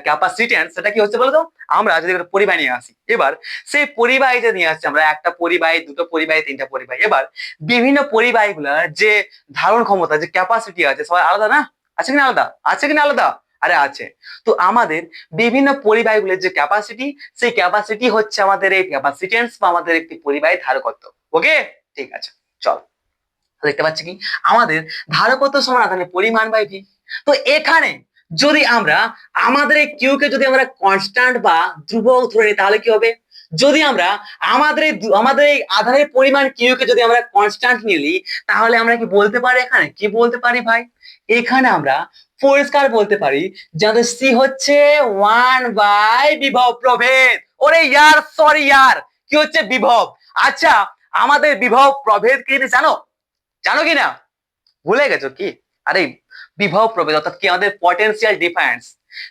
A: ক্যাপাসিট্যান্স, সেটা কি হচ্ছে বলতো, আমরা যদি একটা পরিবাহী নিয়ে আসি, এবার সেই পরিবাহী যে নিয়ে আসছি আমরা, একটা পরিবাহী, দুটো পরিবাহী, তিনটা পরিবাহী, এবার বিভিন্ন পরিবাহীগুলোর যে ধারণ ক্ষমতা, যে ক্যাপাসিটি আছে, সবাই আলাদা না? আছে কিনা আলাদা? আছে কিনা আলাদা? আরে আছে। তো আমাদের বিভিন্ন পরিবাহীগুলোর যে ক্যাপাসিটি, সেই ক্যাপাসিটি হচ্ছে আমাদের এই ক্যাপাসিটেন্স বা আমাদের একটি পরিবাহী ধারকত্ব। ওকে, ঠিক আছে, চল দেখতে পাচ্ছি কি আমাদের ধারকত্ব সমান আধানের পরিমাণ বাই ভি। তো এখানে যদি আমরা আমাদের এই কিউ কে যদি আমরা কনস্ট্যান্ট বা ধ্রুবক ধরে নিই তাহলে কি হবে? যদি আমরা আমাদের এই আধানের পরিমাণ কিউ কে যদি আমরা কনস্ট্যান্ট নিই তাহলে আমরা কি বলতে পারি, এখানে কি বলতে পারি ভাই, এখানে আমরা পরিষ্কার বলতে পারি যে আমাদের সি হচ্ছে 1 বাই বিভব প্রভেদ। ওরে ইয়ার, সরি ইয়ার, কি হচ্ছে বিভব। আচ্ছা, আমাদের বিভব প্রভেদ কি জানো? জানো কি না? ভুলে গেছো কি? আরে বিভব প্রভেদ অর্থাৎ কি আমাদের পটেনশিয়াল ডিফারেন্স,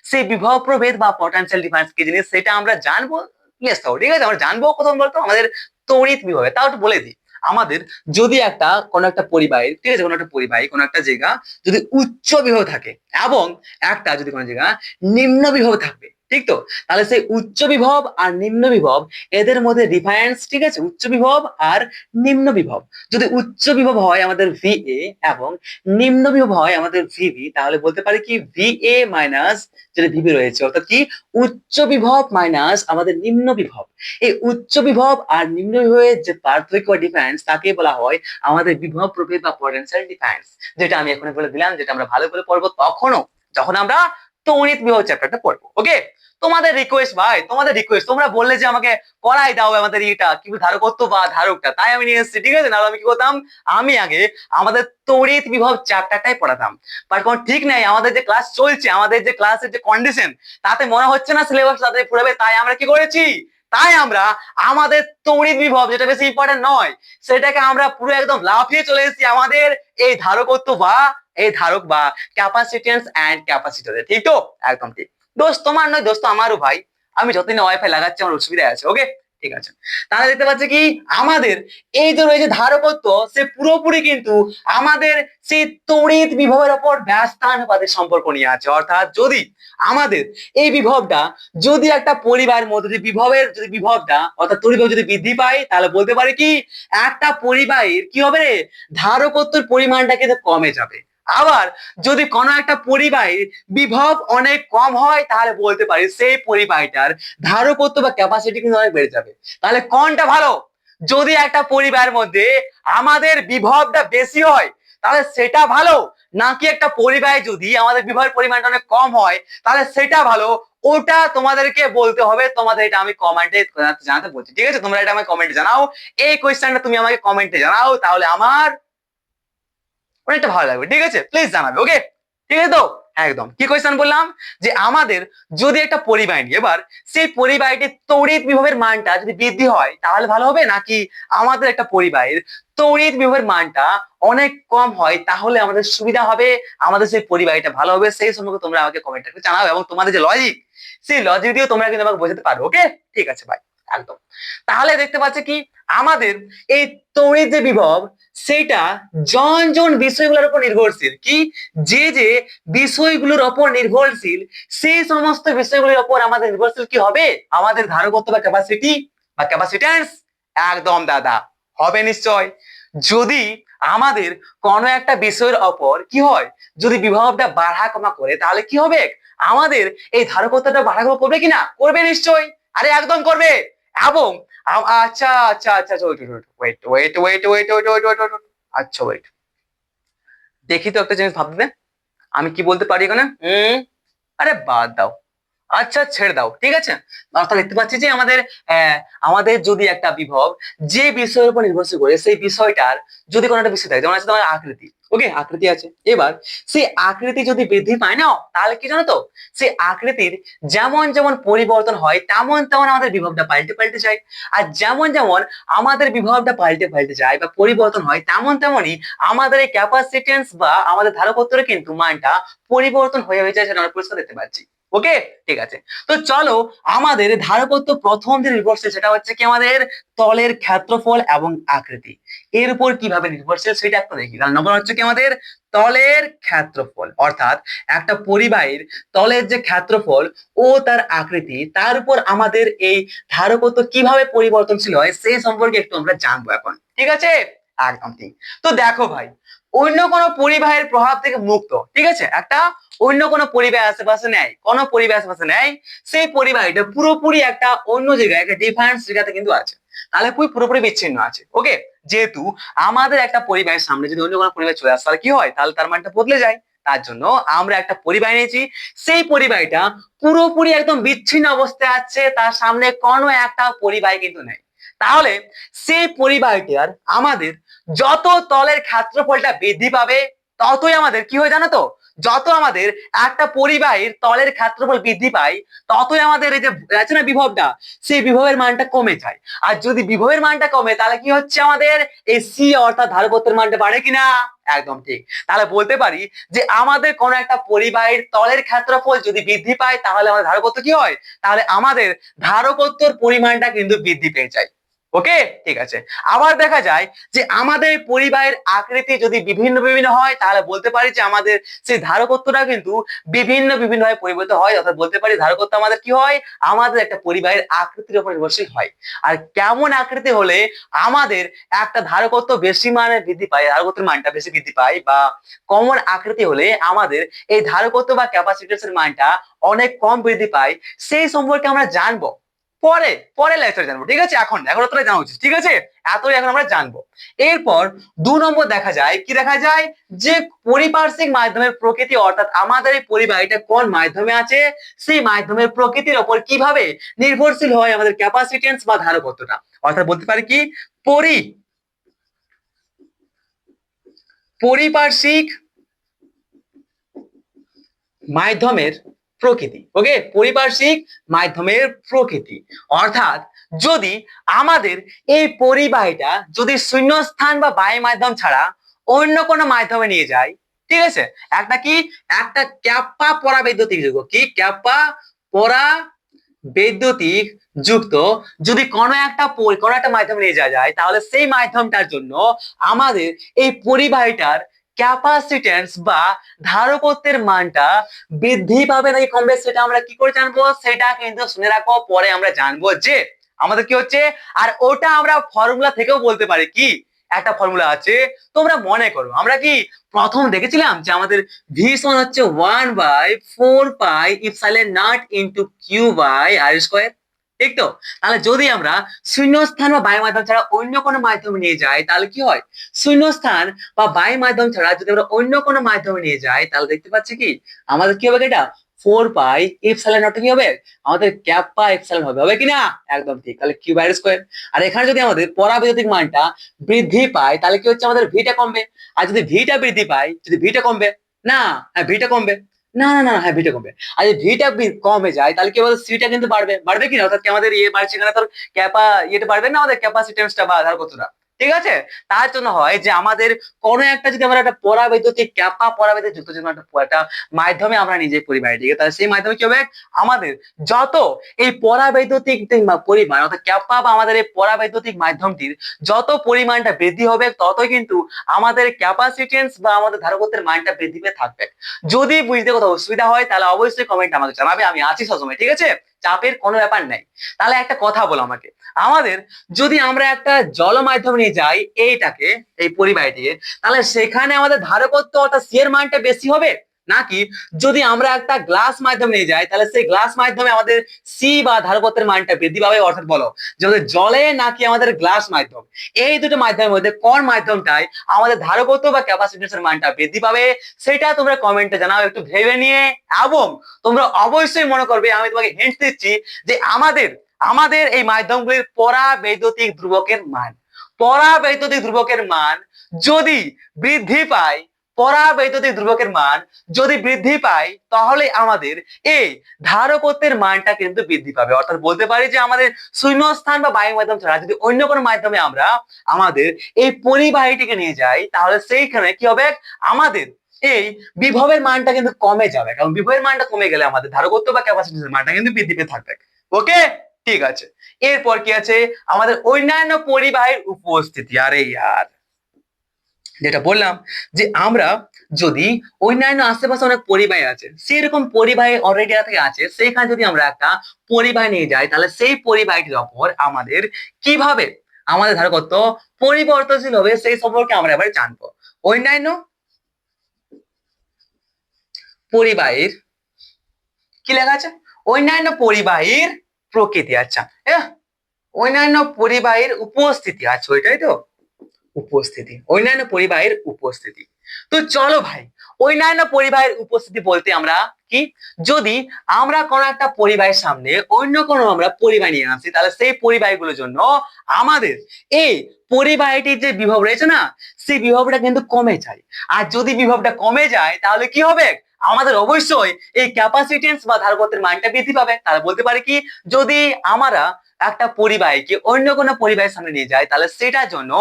A: সেই বিভব প্রভেদ বা পটেনশিয়াল ডিফারেন্স কি জিনিস সেটা আমরা জানবো। ঠিক আছে, আমরা জানবো কখন বলতো, আমাদের তড়িৎ বিভবে। তাও একটু বলে দিই, আমাদের যদি কোনো একটা পরিবাহী, ঠিক আছে, কোনো একটা পরিবাহী কোনো একটা জায়গা যদি উচ্চ বিভব থাকে এবং একটা যদি কোনো জায়গা নিম্ন বিভব থাকবে, ঠিক তো, তাহলে সেই উচ্চ বিভব আর নিম্ন বিভব এদের মধ্যে ডিফারেন্স, ঠিক আছে, উচ্চ বিভব আর নিম্ন বিভব, যদি উচ্চ বিভব হয় আমাদের ভি এ এবং নিম্ন বিভব হয় আমাদের ভিবি, তাহলে বলতে পারি কি ভি এ মাইনাস যেটা ভিবি রয়েছে, অর্থাৎ কি উচ্চ বিভব মাইনাস আমাদের নিম্ন বিভব। এই উচ্চ বিভব আর নিম্ন বিভবের যে পার্থক্য ডিফারেন্স তাকে বলা হয় আমাদের বিভব প্রভেদ বা পটেনশিয়াল ডিফারেন্স, যেটা আমি এখন বলে দিলাম, যেটা আমরা ভালো করে পড়বো তখনও যখন আমরা তড়িৎ বিভব চ্যাপ্টারটা পড়বো। ওকে, তোমাদের রিকোয়েস্ট ভাই, তোমাদের রিকোয়েস্ট, তোমরা বললে যে আমাকে করাই দাও আমাদের এটা কি ধারকত্ব বা ধারকটা, তাই আমি নিয়ে এসেছি। ঠিক আছে, না আমি কি করতাম, আমি আগে আমাদের তড়িৎ বিভব চ্যাপ্টারটাই পড়াতাম। বাট কোনো ঠিক নাই, আমাদের যে ক্লাস চলছে, আমাদের যে ক্লাসের যে কন্ডিশন, তাতে মনে হচ্ছে না সিলেবাস তাড়াতাড়ি ফুরাবে, তাই আমরা কি করেছি, তাই আমরা আমাদের তড়িৎ বিভব যেটা বেশি ইম্পর্টেন্ট নয় সেটাকে আমরা পুরো একদম লাফিয়ে চলে এসেছি আমাদের এই ধারকত্ব বা এই ধারক বা ক্যাপাসিটেন্স এন্ড ক্যাপাসিটর। ঠিক তো, একদম ঠিক। দোষ তোমার নয়, দোষ তো আমারও ভাই, আমি যতদিন ওয়াইফাই লাগাচ্ছি আমার অসুবিধা আছে। ওকে, ঠিক আছে, তাহলে দেখতে পাচ্ছি কি আমাদের এই যে রয়েছে ধারকত্ব, সে পুরোপুরি কিন্তু আমাদের সেই তড়িৎ বিভবের উপর ব্যস্তানুপাতের সম্পর্ক নিয়ে আছে। অর্থাৎ যদি আমাদের এই বিভবটা যদি একটা পরিবারের মধ্যে যদি বিভবটা অর্থাৎ তড়িৎ বিভব যদি বৃদ্ধি পায় তাহলে বলতে পারি কি একটা পরিবাহীর কি হবে রে, ধারকত্বের পরিমাণটা কিন্তু কমে যাবে। আবার যদি কোনো একটা পরিবাহীর বিভব অনেক কম হয় তাহলে বলতে পারি সেই পরিবাহীটার ধারকত্ব বা ক্যাপাসিটি কিন্তু অনেক বেড়ে যাবে। তাহলে কোনটা ভালো, যদি একটা পরিবাহের মধ্যে আমাদের বিভবটা বেশি হয় তাহলে সেটা ভালো, নাকি একটা পরিবাহে যদি আমাদের বিভবের পরিমাণটা অনেক কম হয় তাহলে সেটা ভালো? ওটা তোমাদেরকে বলতে হবে, তোমাদের এটা আমি কমেন্টে জানাতে বলছি। ঠিক আছে, তোমরা এটা আমাকে কমেন্টে জানাও, এই কোয়েশ্চেনটা তুমি আমাকে কমেন্টে জানাও, তাহলে আমার অনেকটা ভালো লাগবে। ঠিক আছে, প্লিজ জানাবে। ওকে, ঠিক আছে তো, একদম কি কোয়েশ্চেন বললাম, যে আমাদের যদি একটা পরিবাহী, এবার সেই পরিবাহীটির তড়িৎ বিভবের মানটা যদি বৃদ্ধি হয় তাহলে ভালো হবে, নাকি আমাদের একটা পরিবাহীর তড়িৎ বিভবের মানটা অনেক কম হয় তাহলে আমাদের সুবিধা হবে, আমাদের সেই পরিবাহীটা ভালো হবে, সেই সম্পর্কে তোমরা আমাকে কমেন্টে জানাও, এবং তোমাদের যে লজিক সেই লজিক দিয়ে তোমরা কিন্তু আমাকে বোঝাতে পারো। ওকে, ঠিক আছে ভাই, একদম। তাহলে দেখতে পাচ্ছি কি আমাদের এই তড়িৎ যে বিভব সেটা জন জন বিষয়গুলোর উপর নির্ভরশীল, কি যে যে বিষয়গুলোর উপর নির্ভরশীল সেই সমস্ত বিষয়গুলোর উপর আমাদের নির্ভরশীল কি হবে আমাদের ধারকত্ব বা ক্যাপাসিটি বা ক্যাপাসিট্যান্স। একদম দাদা, হবে নিশ্চয়। যদি আমাদের কোনো একটা বিষয়ের উপর কি হয়, যদি বিভবটা বাড়া কমা করে তাহলে কি হবে, আমাদের এই ধারকত্বটা বাড়া কমা করবে কিনা, করবে নিশ্চয়। আরে একদম করবে। এবং আচ্ছা আচ্ছা আচ্ছা, wait wait wait wait wait wait wait wait, আচ্ছা ওয়েট, দেখি তো একটা জিনিস ভাববে, আমি কি বলতে পারি এখানে। আরে বাদ দাও, আচ্ছা ছেড়ে দাও, ঠিক আছে। অর্থাৎ দেখতে পাচ্ছি যে আমাদের যদি একটা বিভব যে বিষয়ের উপর নির্ভরশীল করে সেই বিষয়টার যদি কোনো একটা বিষয় থাকে, যেমন আছে তোমার আকৃতি, ওকে, আকৃতি আছে। এবার সেই আকৃতি যদি বৃদ্ধি পায় না, তাহলে কি জানো তো, সেই আকৃতির যেমন যেমন পরিবর্তন হয় তেমন তেমন আমাদের বিভবটা পাল্টে পাল্টে যায়। আর যেমন যেমন আমাদের বিভবটা পাল্টে পাল্টে যায় বা পরিবর্তন হয় তেমন তেমনই আমাদের এই ক্যাপাসিটেন্স বা আমাদের ধারকত্বের কিন্তু মানটা পরিবর্তন হয়ে হয়ে যায়, সেটা আমরা পরিষ্কার দেখতে পাচ্ছি। ওকে, ঠিক আছে। তো চলো, আমাদের ধারকত্ব প্রথম যে নির্ভরশীল সেটা হচ্ছে কি আমাদের তলের ক্ষেত্রফল এবং আকৃতি। এর উপর কিভাবে নির্ভরশীল সেটা একটা দেখি। তার নম্বর হচ্ছে কি আমাদের তলের ক্ষেত্রফল, অর্থাৎ একটা পরিবাহীর তলের যে ক্ষেত্রফল ও তার আকৃতি, তার উপর আমাদের এই ধারকত্ব কিভাবে পরিবর্তনশীল হয় সেই সম্পর্কে একটু আমরা জানবো এখন। ঠিক আছে, একদম ঠিক। তো দেখো ভাই, অন্য কোনো পরিবাহের প্রভাব থেকে মুক্ত, ঠিক আছে, একটা অন্য কোনো পরিবাহ আশেপাশে নেয়, কোনো পরিবাহ আশেপাশে নেয়, সেই পরিবাহীটা পুরোপুরি একটা অন্য জায়গায়, একটা ডিফারেন্ট জায়গাতে কিন্তু আছে, তাহলে পুরোপুরি বিচ্ছিন্ন আছে। ওকে, যেহেতু আমাদের একটা পরিবাহের সামনে যদি অন্য কোনো পরিবাহ চলে আসে তাহলে কি হয়, তাহলে তার মানটা বদলে যায়। তার জন্য আমরা একটা পরিবাহী নিয়েছি, সেই পরিবাহীটা পুরোপুরি একদম বিচ্ছিন্ন অবস্থায় আছে, তার সামনে কোনো একটা পরিবাহী কিন্তু নেই। তাহলে সেই পরিবাহীটার আমাদের যত তলের ক্ষেত্রফলটা বৃদ্ধি পাবে, ততই আমাদের কি হয় জানো তো, যত আমাদের একটা পরিবাহীর তলের ক্ষেত্রফল বৃদ্ধি পায়, ততই আমাদের এই যে আছে না বিভবটা, সেই বিভবের মানটা কমে যায়। আর যদি বিভবের মানটা কমে, তাহলে কি হচ্ছে, আমাদের এই সি অর্থাৎ ধারকত্বের মানটা বাড়ে কিনা। একদম ঠিক। তাহলে বলতে পারি যে আমাদের কোন একটা পরিবাহীর তলের ক্ষেত্রফল যদি বৃদ্ধি পায়, তাহলে আমাদের ধারকত্ব কি হয়, তাহলে আমাদের ধারকত্বর পরিমাণটা কিন্তু বৃদ্ধি পেয়ে যায়। ওকে, ঠিক আছে। আবার দেখা যায় যে আমাদের পরিবাহের আকৃতি যদি বিভিন্ন বিভিন্ন হয়, তাহলে বলতে পারি যে আমাদের সেই ধারকত্বটা কিন্তু বিভিন্ন বিভিন্ন ভাবে পরিবর্তিত হয়, অর্থাৎ বলতে পারি ধারকত্ব আমাদের কি হয়, আমাদের একটা পরিবাহের আকৃতির উপর নির্ভরশীল হয়। আর কেমন আকৃতি হলে আমাদের একটা ধারকত্ব বেশি মানে বৃদ্ধি পায়, ধারকত্বের মানটা বেশি বৃদ্ধি পায়, বা কমন আকৃতি হলে আমাদের এই ধারকত্ব বা ক্যাপাসিট্যান্সের মানটা অনেক কম বৃদ্ধি পায়, সেই সম্পর্কে আমরা জানবো পরে, পরে লেকচার জানবো। ঠিক আছে, এখন এখন তোরা জানা উচিত। ঠিক আছে, এতই এখন আমরা জানবো। এরপর 2 নম্বর দেখা যায়, কি দেখা যায়, যে পরিপার্শ্বিক মাধ্যমের প্রকৃতি, অর্থাৎ আমাদের এই পরিবাহীটা কোন মাধ্যমে আছে, সেই মাধ্যমের প্রকৃতির ওপর কিভাবে নির্ভরশীল হয় আমাদের ক্যাপাসিটেন্স বা ধারকত্বটা। অর্থাৎ বলতে পারি কি, পরিপার্শ্বিক মাধ্যমের প্রকৃতি। ওকে, পরিপার্শ্বিক মাধ্যমের প্রকৃতি, অর্থাৎ যদি আমাদের এই পরিবাহীটা যদি শূন্যস্থান বা বায়ু মাধ্যম ছাড়া অন্য কোনো মাধ্যমে নিয়ে যায়, ঠিক আছে, একটা কি, একটা ক্যাপা পরাবৈদ্যুতিক যুগ, কি ক্যাপা পরা বৈদ্যুতিক যুক্ত যদি কোনো একটা মাধ্যমে নিয়ে যাওয়া যায়, তাহলে সেই মাধ্যমটার জন্য আমাদের এই পরিবাহীটার ক্যাপাসিট্যান্স বা ধারকত্বের মানটা বৃদ্ধি পাবে নাকি কমবে, সেটা আমরা কি করে জানবো, সেটা কিন্তু শুনে রাখো, পরে আমরা জানবো যে আমাদের কি হচ্ছে। আর ওটা আমরা ফর্মুলা থেকেও বলতে পারি, কি একটা ফর্মুলা আছে, তোমরা মনে করো আমরা কি প্রথম দেখেছিলাম যে আমাদের ভি সমান হচ্ছে 1/4 pi epsilon naught Q by R square. ঠিক তো, তাহলে যদি আমরা শূন্যস্থান বা বায়ু মাধ্যম ছাড়া অন্য কোনো মাধ্যমে নিয়ে যাই, তাহলে কি হয়, শূন্যস্থান বা বায়ু মাধ্যম ছাড়া যদি আমরা অন্য কোনো মাধ্যমে নিয়ে যাই, তাহলে দেখতে পাচ্ছি কি আমাদের কি হবে, এটা 4 পাই ইপসাইলন নট কি হবে, আমাদের ক্যাপা এপসাইলন হবে, হবে কিনা। একদম ঠিক। তাহলে কিউ বাই স্কোয়ার। আর এখানে যদি আমাদের পরাবৈদ্যুতিক মানটা বৃদ্ধি পায়, তাহলে কি হচ্ছে, আমাদের ভিটা কমবে। আর যদি ভিটা বৃদ্ধি পায়, যদি ভিটা কমবে না, হ্যাঁ ভিটা কমবে, না না না, হ্যাঁ ভিটা কমবে। আর যদি ভিটা কমে যায়, তাহলে কি বলতো, সিটা কিন্তু বাড়বে, বাড়বে কিনা, অর্থাৎ কি আমাদের ইয়ে বাড়ছে, এখানে তোর ক্যাপা ইয়েটা বাড়বে না, আমাদের ক্যাপাসিটেন্সটা বা আধার কতটা। ঠিক আছে, তার জন্য হয় যে আমাদের কোন একটা যদি আমরা একটা পরাবৈদ্যুতিক ক্যাপা পরাবৈদ্যুতিক যুক্ত যদি একটা মাধ্যমে আমরা নিজে পরিবাহীটিকে, তাহলে সেই মাধ্যমে কি হবে, আমাদের যত এই পরাবৈদ্যুতিক পরিমাণ, অর্থাৎ ক্যাপা বা আমাদের এই পরাবৈদ্যুতিক মাধ্যমটির যত পরিমাণটা বৃদ্ধি হবে, ততই কিন্তু আমাদের ক্যাপাসিটেন্স বা আমাদের ধারকত্বের মানটা বৃদ্ধি পেয়ে থাকবে। যদি বুঝতে কোথাও অসুবিধা হয়, তাহলে অবশ্যই কমেন্ট আমাকে জানাবে, আমি আছি সবসময়। ঠিক আছে, চাপের কোনো ব্যাপার নাই। তাহলে একটা কথা বলো আমাকে, আমাদের যদি আমরা একটা জল মাধ্যম নিয়ে যাই এইটাকে, এই পরিবাহীটিকে, তাহলে সেখানে আমাদের ধারকত্ব অর্থাৎ সি এর মানটা বেশি হবে, নাকি যদি আমরা একটা গ্লাস মাধ্যম নিয়ে যাই, তাহলে সেই গ্লাস মাধ্যমে আমাদের সি বা ধারকত্বের মানটা বৃদ্ধি পাবে। অর্থাৎ বলো যে আমাদের জলে নাকি আমাদের গ্লাস মাধ্যম, এই দুটো মাধ্যমের মধ্যে কোন মাধ্যমটাই আমাদের ধারকত্ব বা ক্যাপাসিটেন্সের মানটা বৃদ্ধি পাবে, সেটা তোমরা কমেন্টে জানাও একটু ভেবে নিয়ে। এবং তোমরা অবশ্যই মনে করবে, আমি তোমাকে হিন্ট দিচ্ছি, যে আমাদের আমাদের এই মাধ্যমগুলির পরাবৈদ্যুতিক ধ্রুবকের মান, পরাবৈদ্যুতিক ধ্রুবকের মান যদি বৃদ্ধি পায়, পরাবৈদ্যুতিক ধ্রুবকের মান যদি বৃদ্ধি পায় তাহলে আমাদের এই ধারকত্বের মানটা কিন্তু বৃদ্ধি পাবে। অর্থাৎ বলতে পারি যে আমাদের শূন্যস্থান বা বায়ু মাধ্যম ছাড়া যদি অন্য কোনো মাধ্যমে আমরা আমাদের এই পরিবাহীটিকে নিয়ে যাই তাহলে সেইখানে কি হবে, আমাদের এই বিভবের মানটা কিন্তু কমে যাবে। কারণ বিভবের মানটা কমে গেলে আমাদের ধারকত্ব বা ক্যাপাসিট্যান্সের মানটা কিন্তু বৃদ্ধি পেতে থাকবে। ওকে, ঠিক আছে। এরপর কি আছে, আমাদের অন্যান্য পরিবাহীর উপস্থিতি। আরে ইয়ার, যেটা বললাম যে আমরা যদি অন্যান্য আশেপাশে অনেক পরিবাহী আছে, সেরকম পরিবাহী অলরেডি থেকে আছে, সেখানে যদি আমরা একটা পরিবাহী নিয়ে যাই তাহলে সেই পরিবাহীটির ওপর আমাদের কিভাবে আমাদের ধারকত্ব পরিবর্তনশীল হবে সেই সম্পর্কে আমরা এবার জানবো। অন্যান্য পরিবাহীর কি লেখা আছে, অন্যান্য পরিবাহীর প্রকৃতি। আচ্ছা, অন্যান্য পরিবাহীর উপস্থিতি, আচ্ছা ওইটাই তো, উপস্থিতি, অন্যান্য পরিবাহীর উপস্থিতি। তো চলো ভাই, অন্যান্য পরিবাহীর উপস্থিতি বলতে আমরা কি, যদি আমরা কোনো একটা পরিবাহীর সামনে অন্য কোনো আমরা পরিবাহী নিয়ে আসি তাহলে সেই পরিবাহীগুলোর জন্য আমাদের এই পরিবাহীটির যে বিভব রয়েছে না, সেই বিভবটা কিন্তু কমে যায়। আর যদি বিভবটা কমে যায় তাহলে কি হবে, আমাদের অবশ্যই এই ক্যাপাসিটেন্স বা ধারকত্বের মানটা বৃদ্ধি পাবে। তাহলে বলতে পারি কি, যদি আমরা একটা পরিবাহীকে অন্য কোনো পরিবাহীর সামনে নিয়ে যায় তাহলে সেটার জন্য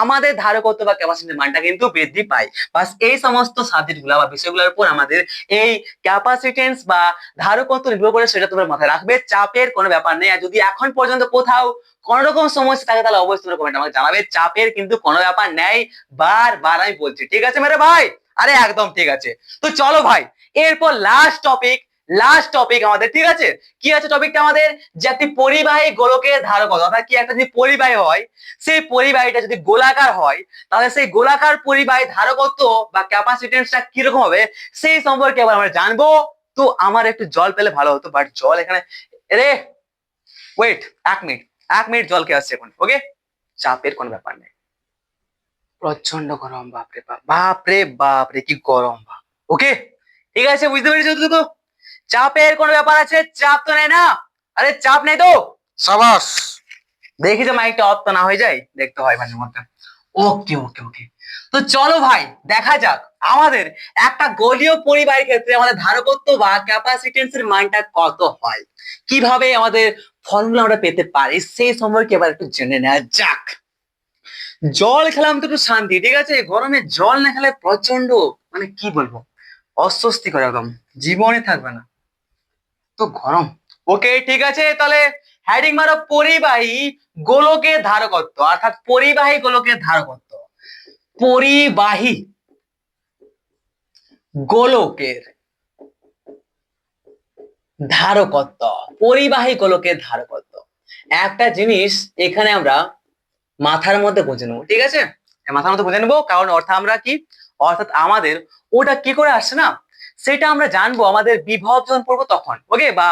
A: আমাদের ধারকত্ব বা ক্যাপাসিটির মানটা কিন্তু বৃদ্ধি পায়। বাস এই সমস্ত সাবজেক্টগুলো বা বিষয়গুলোর উপর আমাদের এই ক্যাপাসিটেন্স বা ধারকত্ব নির্ভর করে, সেটা তোমরা মাথায় রাখবে। চাপের কোনো ব্যাপার নেই। আর যদি এখন পর্যন্ত কোথাও কোন রকম সমস্যা থাকে তাহলে অবশ্যই তোমরা কমেন্ট আমাকে জানাবে। চাপের কিন্তু কোনো ব্যাপার নেই, বারবার আমি বলছি, ঠিক আছে মেরে ভাই? আরে একদম ঠিক আছে। তো চলো ভাই, এরপর লাস্ট টপিক আমাদের, ঠিক আছে? কি আছে টপিকটা আমাদের, যে একটি পরিবাহী গোলকের ধারকত্ব, অর্থাৎ কি, একটা যদি পরিবাহী হয়, সেই পরিবাহীটা যদি গোলাকার হয় তাহলে সেই গোলাকার পরিবাহী ধারকত্ব বা ক্যাপাসিটেন্সটা কিরকম হবে সেই সম্পর্কে এবার আমরা জানবো। তো আমার একটু জল পেলে ভালো হতো, বাট জল এখানে, রে ওয়েট, 1 মিনিট জল কে আসছে এখন। ওকে, চাপের কোনো ব্যাপার নেই। প্রচন্ড গরম, বাপরে বাপ, বাপরে বাপরে কি গরম, বাপ। ওকে, ঠিক আছে, বুঝতে পেরেছো তো? চাপের কোনো ব্যাপার আছে? চাপ তো নেই না? আরে চাপ নেই তো? সাবাস। দেখি যে মাইকটা অফ তো না হয়ে যায়, দেখতে হয় মাঝে মধ্যে। ওকে ওকে ওকে, তো চলো ভাই দেখা যাক আমাদের একটা গোলীয় পরিবাহীর ক্ষেত্রে আমাদের ধারকত্ব বা ক্যাপাসিটেন্সের মানটা কত হয়, কিভাবে আমাদের ফর্মুলা আমরা পেতে পারি সেই সম্পর্কে এবার একটু জেনে নেওয়া যাক। জল খেলাম তো একটু শান্তি, ঠিক আছে? গরমে জল না খেলে প্রচন্ড, মানে কি বলবো, অস্বস্তি করে একদম, জীবনে থাকবে না তো গরম। ওকে, ঠিক আছে, তাহলে হেডিং মারো পরিবাহী গোলকের ধারকত্ব, অর্থাৎ পরিবাহী গোলকের ধারকত্ব। পরিবাহী গোলকের ধারকত্ব, পরিবাহী গোলকের ধারকত্ব। একটা জিনিস এখানে আমরা মাথার মধ্যে বুঝে নেবো, ঠিক আছে? মাথার মধ্যে বুঝে নেবো, কারণ অর্থাৎ আমাদের ওটা কি করে আসছে না, সেটা আমরা জানবো আমাদের বিভব যখন পড়বো তখন। ওকে, বা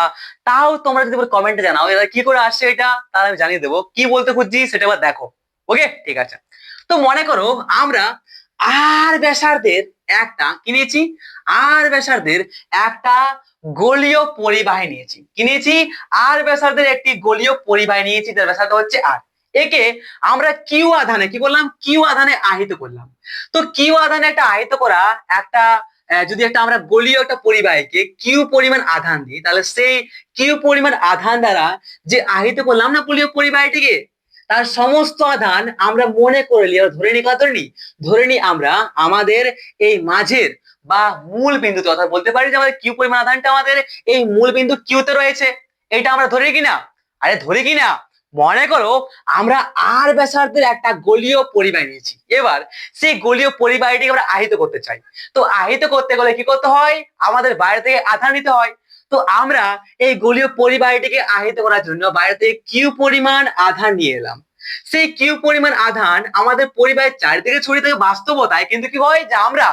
A: তাও তোমরা যদি কমেন্টে জানাও এটা কি করে আসছে, এটা তাহলে আমি জানিয়ে দেবো কি বলতে খুঁজছি সেটা এবার দেখো। ওকে, ঠিক আছে। তো মনে করো আমরা আর ব্যাসার্ধের একটা কিনেছি, আর ব্যাসার্ধের একটা গোলীয় পরিবাহী নিয়েছি, কিনেছি আর ব্যাসার্ধের একটি গোলীয় পরিবাহী নিয়েছি, যার ব্যাসার্ধ হচ্ছে আর। একে আমরা কিউ আধানে কি করলাম, কিউ আধানে আহিত করলাম। তো কিউ আধানে একটা আহিত করা একটা যদি একটা আমরা গোলীয় একটা পরিবাহীকে কিউ পরিমাণ আধান দিই তাহলে সেই কিউ পরিমাণ আধান দ্বারা যে আহিত করলাম না গোলীয় পরিবাহীটিকে, তার সমস্ত আধান আমরা মনে করে নিই, ধরে নিই, ধরে নিই আমরা আমাদের এই মাঝের বা মূল বিন্দুতে, অর্থাৎ বলতে পারি যে আমাদের কিউ পরিমাণ আধানটা আমাদের এই মূল বিন্দু কিউতে রয়েছে। এটা আমরা ধরি কিনা? আরে ধরি কিনা? মনে করো আমরা আর ব্যাসার্ধের একটা গোলীয় পরিবাহী নিয়েছি, এবার সেই গোলীয় পরিবাহীটিকে আমরা আহিত করতে চাই। তো আহিত করতে গেলে কি করতে হয়, আমাদের বাইরে থেকে আধান নিতে হয়। তো আমরা এই গোলীয় পরিবাহীটিকে আহিত করার জন্য বাইরে থেকে কিউ পরিমাণ আধান নিয়ে এলাম। সেই কিউ পরিমাণ আধান আমাদের পরিবাহীর চারিদিকে ছড়িয়ে থাকে। বাস্তবতায় কিন্তু কি হয়, যে আমরা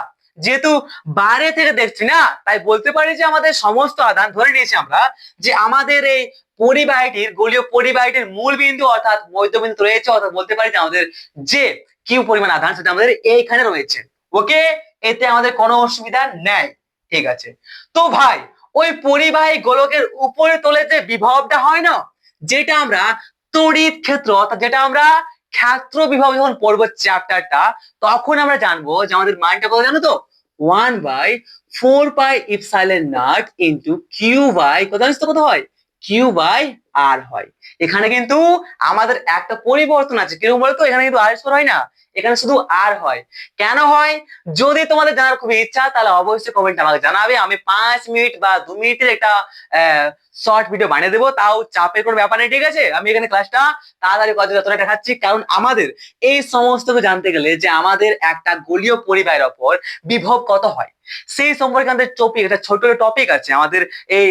A: যেহেতু বাইরে থেকে দেখছি না, তাই বলতে পারি যে আমাদের সমস্ত আধান ধরে নিয়েছি আমরা, যে আমাদের এই পরিবাহীটির গোলীয় পরিবাহীটির মূল বিন্দু অর্থাৎ মধ্যবিন্দু রয়েছে, অর্থাৎ বলতে পারি যে আমাদের যে কিউ পরিমাণ আধান সেটা আমাদের এইখানে রয়েছে। ওকে, এতে আমাদের কোনো অসুবিধা নেই, ঠিক আছে? তো ভাই ওই পরিবাহী গোলকের উপরে তলে যে বিভবটা হয় না, যেটা আমরা তড়িৎ ক্ষেত্র, অর্থাৎ যেটা আমরা ক্ষেত্র বিভব যখন পড়বো চ্যাপ্টারটা, তখন আমরা জানবো যে আমাদের মানটা কত, জানো তো? 1/4πε0 ইন্টু কিউ বাই কত জানিস তো কত হয় কিউ বাই আর হয়। এখানে কিন্তু আমাদের একটা পরিবর্তন আছে, কিরকম বলতো, এখানে কিন্তু আর স্কোয়ার হয় না, এখানে শুধু আর হয়। কেন হয় যদি তোমাদের জানার খুবই ইচ্ছা তাহলে অবশ্যই কমেন্ট আমাকে জানাবে, আমি 5 মিনিট বা 2 মিনিটের একটা শর্ট ভিডিও বানিয়ে দেবো, তাও চাপের কোনো ব্যাপার নেই, ঠিক আছে। আমি এখানে ক্লাসটা তাড়াতাড়ি যতটা দেখাচ্ছি, কারণ আমাদের এই সমস্ত জানতে গেলে যে আমাদের একটা গোলীয় পরিবাহের ওপর বিভব কত হয় সেই সম্পর্কে আমাদের টপিক, একটা ছোট টপিক আছে আমাদের এই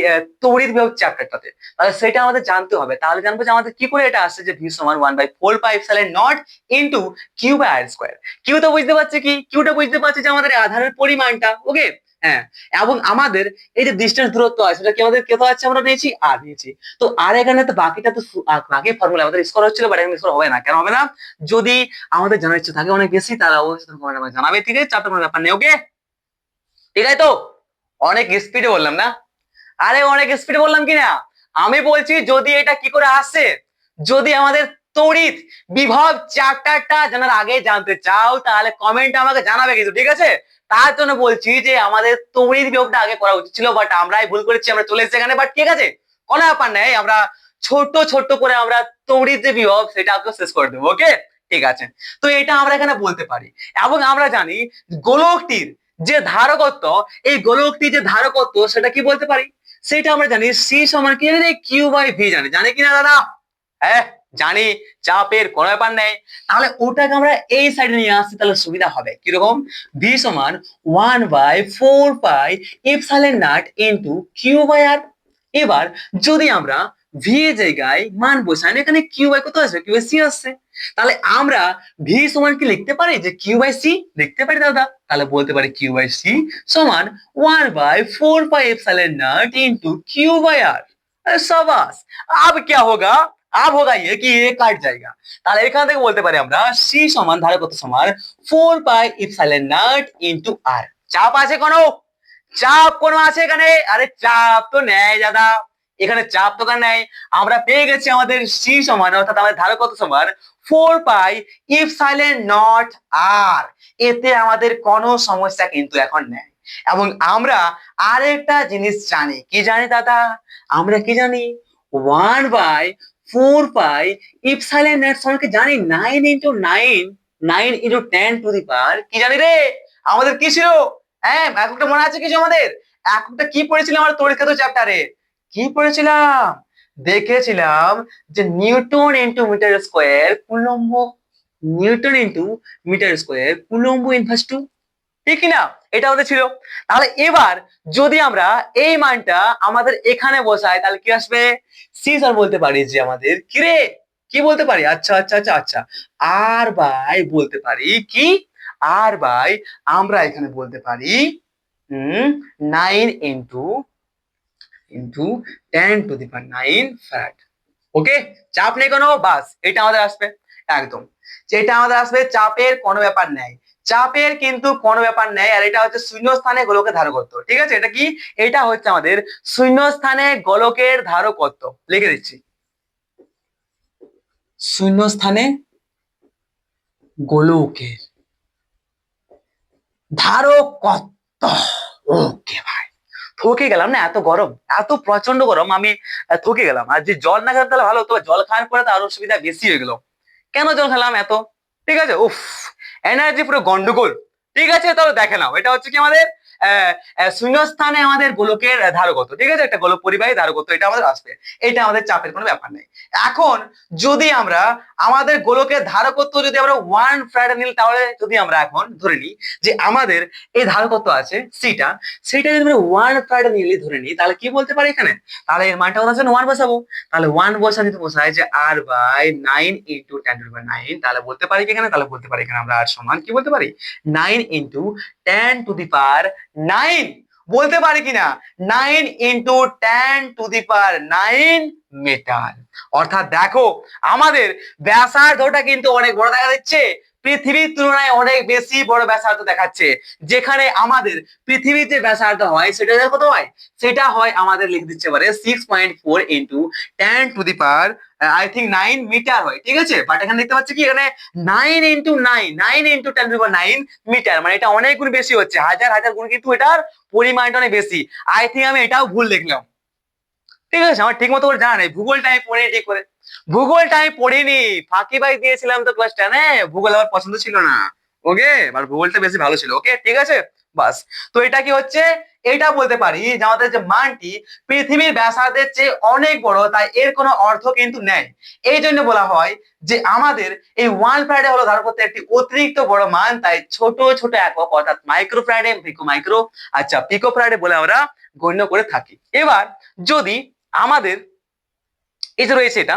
A: তড়িৎ বিভব চ্যাপ্টারটাতে, তাহলে সেটা আমাদের জানতে হবে। তাহলে জানবো যে আমাদের কি করে এটা আসছে যে ভি সমান 1/4πε0 into Q by R square. Q তো বুঝতে পারছি, কি কিউটা বুঝতে পারছি যে আমাদের আধারের পরিমাণটা, ওকে। হ্যাঁ, এবং আমাদের এই যে ডিস্টেন্স দূরত্ব আছে সেটা কি আমাদের কত আছে, আমরা নিয়েছি আর নিয়েছি। তো আর এখানে তো বাকিটা তো বাকি ফর্মুলা আমাদের স্কোয়ার হচ্ছিল, বাট এখানে স্কোয়ার হবে না। কেন হবে না? যদি আমাদের জানার ইচ্ছা থাকে অনেক বেশি তাহলে অবশ্যই কমেন্ট আমাকে জানাবে, ঠিক আছে। চাপটা কোনো ব্যাপার নেই, ওকে, ঠিক আছে। তো অনেক স্পিডে বললাম না? আরে অনেক স্পিডে বললাম কিনা? আমি বলছি যদি এটা কি করে আসে, যদি আমাদের তড়িৎ বিভব চ্যাপ্টারটা জানার আগে জানতে চাও তাহলে কমেন্ট আমাকে জানাবে কিন্তু, ঠিক আছে। তার জন্য বলছি যে আমাদের তড়িৎ বিভবটা আগে করা উচিত ছিল, বাট আমরাই ভুল করেছি, আমরা চলে এসেছি এখানে। বাট ঠিক আছে, কোনো ব্যাপার নেই, আমরা ছোট ছোট করে আমরা তড়িৎ যে বিভব সেটাকে শেষ করে দেবো, ওকে, ঠিক আছে। তো এটা আমরা এখানে বলতে পারি, এবং আমরা জানি গোলকটির যে ধারকত্ব, এই গোলকটির যে ধারকত্ব সেটা কি বলতে পারি, সেটা আমরা জানি সি সমান কি জানি, কিউ বাই ভি জানি, জানি কিনা দাদা? হ্যাঁ জানি, চাপের কোনো ব্যাপার নেই। তাহলে ওটাকে আমরা এই সাইডে নিয়ে আসছি, তাহলে সুবিধা হবে কিরকম, ভি সমান 1/4πε0 ইন্টু কিউ বাই আর। এবার যদি আমরা ভি এর জায়গায় মান বসাই, এখানে কিউ বাই কত আসবে, কিউ বাই সি আসছে, তাহলে আমরা ভি সমান কি লিখতে পারি, যে কিউ বাই সি লিখতে পারি দাদা। তাহলে বলতে পারি কিউ বাই সি সমান 1/4πε0 इंटू क्यू बाई आर। अरे शाबाश, अब क्या होगा, अब होगा ये कि ये काट जाएगा। তাহলে এখান থেকে বলতে পারি আমরা সি সমান ধারকত্ব সমান 4πε0 ইনটু আর। চাপ আছে কোনো, চাপ কোনো আছে এখানে? আরে চাপ তো নেই দাদা, এখানে চাপ তো নেই। আমরা পেয়ে গেছি আমাদের সি সমান, অর্থাৎ আমাদের ধারকত্ব সমান 4πε0 আর। এতে আমাদের কোনো সমস্যা কিন্তু এখন নেই। এবং আমরা আরেকটা জিনিস জানি, কি জানি দাদা? আমরা কি জানি, 1/4πε0 সমান কি জানি, 9 × 9 কি জানি রে, আমাদের কি ছিল? হ্যাঁ, এককটা মনে আছে কিছু আমাদের? এককটা কি পড়েছিলাম আমরা তড়িৎ ক্ষেত্র চ্যাপ্টারে? কি পড়েছিলাম? দেখেছিলাম যে newton into metre square coulomb, newton into metre square coulomb inverse two, ঠিক না? এটা আমাদের ছিল। তাহলে এবার যদি আমরা এই মানটা আমাদের এখানে বসাই তাহলে কি আসবে, সি স্যার বলতে পারি যে আমাদের কি রে, কি বলতে পারি, আচ্ছা আচ্ছা আচ্ছা আচ্ছা, আর বাই বলতে পারি কি, আর বাই আমরা এখানে বলতে পারি 9 ইন্টু ইন্টু 10⁹ ফ্যারাড, ওকে। চাপ নেই কোনো, বাস এটা আমাদের আসবে একদম, যেটা আমাদের আসবে, চাপের কোনো ব্যাপার নেই, চাপের কিন্তু কোনো ব্যাপার নেই। আর এটা হচ্ছে শূন্য স্থানে গোলকের ধারকত্ব, ঠিক আছে। এটা কি, এটা হচ্ছে আমাদের শূন্য স্থানে গোলকের ধারকত্ব, লিখে দিচ্ছি, শূন্য স্থানে গোলকের ধারকত্ব, ওকে ভাই। থকে গেলাম না, এত গরম, এত প্রচন্ড গরম, আমি থকে গেলাম। আর যে জল না খেতে তাহলে ভালো হতো, জল খাওয়ার পরে তো আরো অসুবিধা বেশি হয়ে গেল। কেন জল খেলাম এত, ঠিক আছে, উফ, এনার্জি পুরো গন্ডগোল। ঠিক আছে, তাহলে দেখে নাও, এটা হচ্ছে কি আমাদের শূন্যস্থানে আমাদের গোলকের ধারকত্ব, ঠিক আছে, একটা গোলক পরিবাহী ধারকত্ব, এটা আমাদের আসবে, এটা আমাদের চাপের কোনো ব্যাপার নেই। এখন যদি আমরা আমাদের গোলকের ধারকত্ব যদি আমরা 1 ফ্যারাড নিই, তাহলে যদি আমরা এখন ধরে নিই যে আমাদের এই ধারকত্ব আছে সিটা, সেটা যদি আমরা 1 ফ্যারাড নিলে ধরে নিই, তাহলে কি বলতে পারি এখানে, তাহলে এর মানটা কত আছে, 1 বসাবো। তাহলে 1 বসা যদি বসাই যে আর বাই 9 ইন্টু 10⁹, তাহলে বলতে পারি কি এখানে, তাহলে বলতে পারি এখানে আমরা আর সমান কি বলতে পারি, 9 ইন্টু 10⁹, বলতে পারি কিনা, 9 ইন্টু 10⁹ মিটার। অর্থাৎ দেখো আমাদের ব্যাসার্ধটা কিন্তু অনেক বড় দেখা যাচ্ছে, পৃথিবীর তুলনায় অনেক বেশি বড় ব্যাসার্ধ দেখাচ্ছে, যেখানে আমাদের পৃথিবীর যে ব্যাসার্ধ হয় সেটা কত হয়, সেটা হয় আমাদের লিখে দিচ্ছে পারে 6.4 into 10 to the power I think 9 metre হয়, ঠিক আছে। বাট এখানে দেখতে পাচ্ছি কি এখানে 9 ইন্টু 9 মিটার, মানে এটা অনেক গুণ বেশি হচ্ছে, হাজার হাজার গুণ, কিন্তু এটার পরিমাণটা অনেক বেশি। আই থিঙ্ক আমি এটাও ভুল লিখলাম, ঠিক আছে। আমার ঠিক মতো করে জানা নেই, ভূগোলটা আমি পড়িনি ঠিক করে, ভূগোলটা আমি পড়িনি, ফাঁকি বাই দিয়েছিলাম তো ক্লাস 10-এ, ভূগোল আমার পছন্দ ছিল না। ওকে, আর ভূগোলটা বেশি ভালো ছিল। ওকে, ঠিক আছে, বাস। তো এটা কি হচ্ছে, এটা বলতে পারি যে আমাদের যে মানটি পৃথিবীর ব্যাসার্ধের চেয়ে অনেক বড়, তাই এর কোনো অর্থ কিন্তু নেই। এই জন্য বলা হয় যে আমাদের এই 1 ফ্যারাডে হলো ধারণ করতে একটি অতিরিক্ত বড় মান, তাই ছোট ছোট একক অর্থাৎ মাইক্রো ফ্যারাডে, মাইক্রো আচ্ছা পিকো ফ্যারাডে বলে আমরা গণ্য করে থাকি। এবার যদি আমাদের এই যে রয়েছে এটা,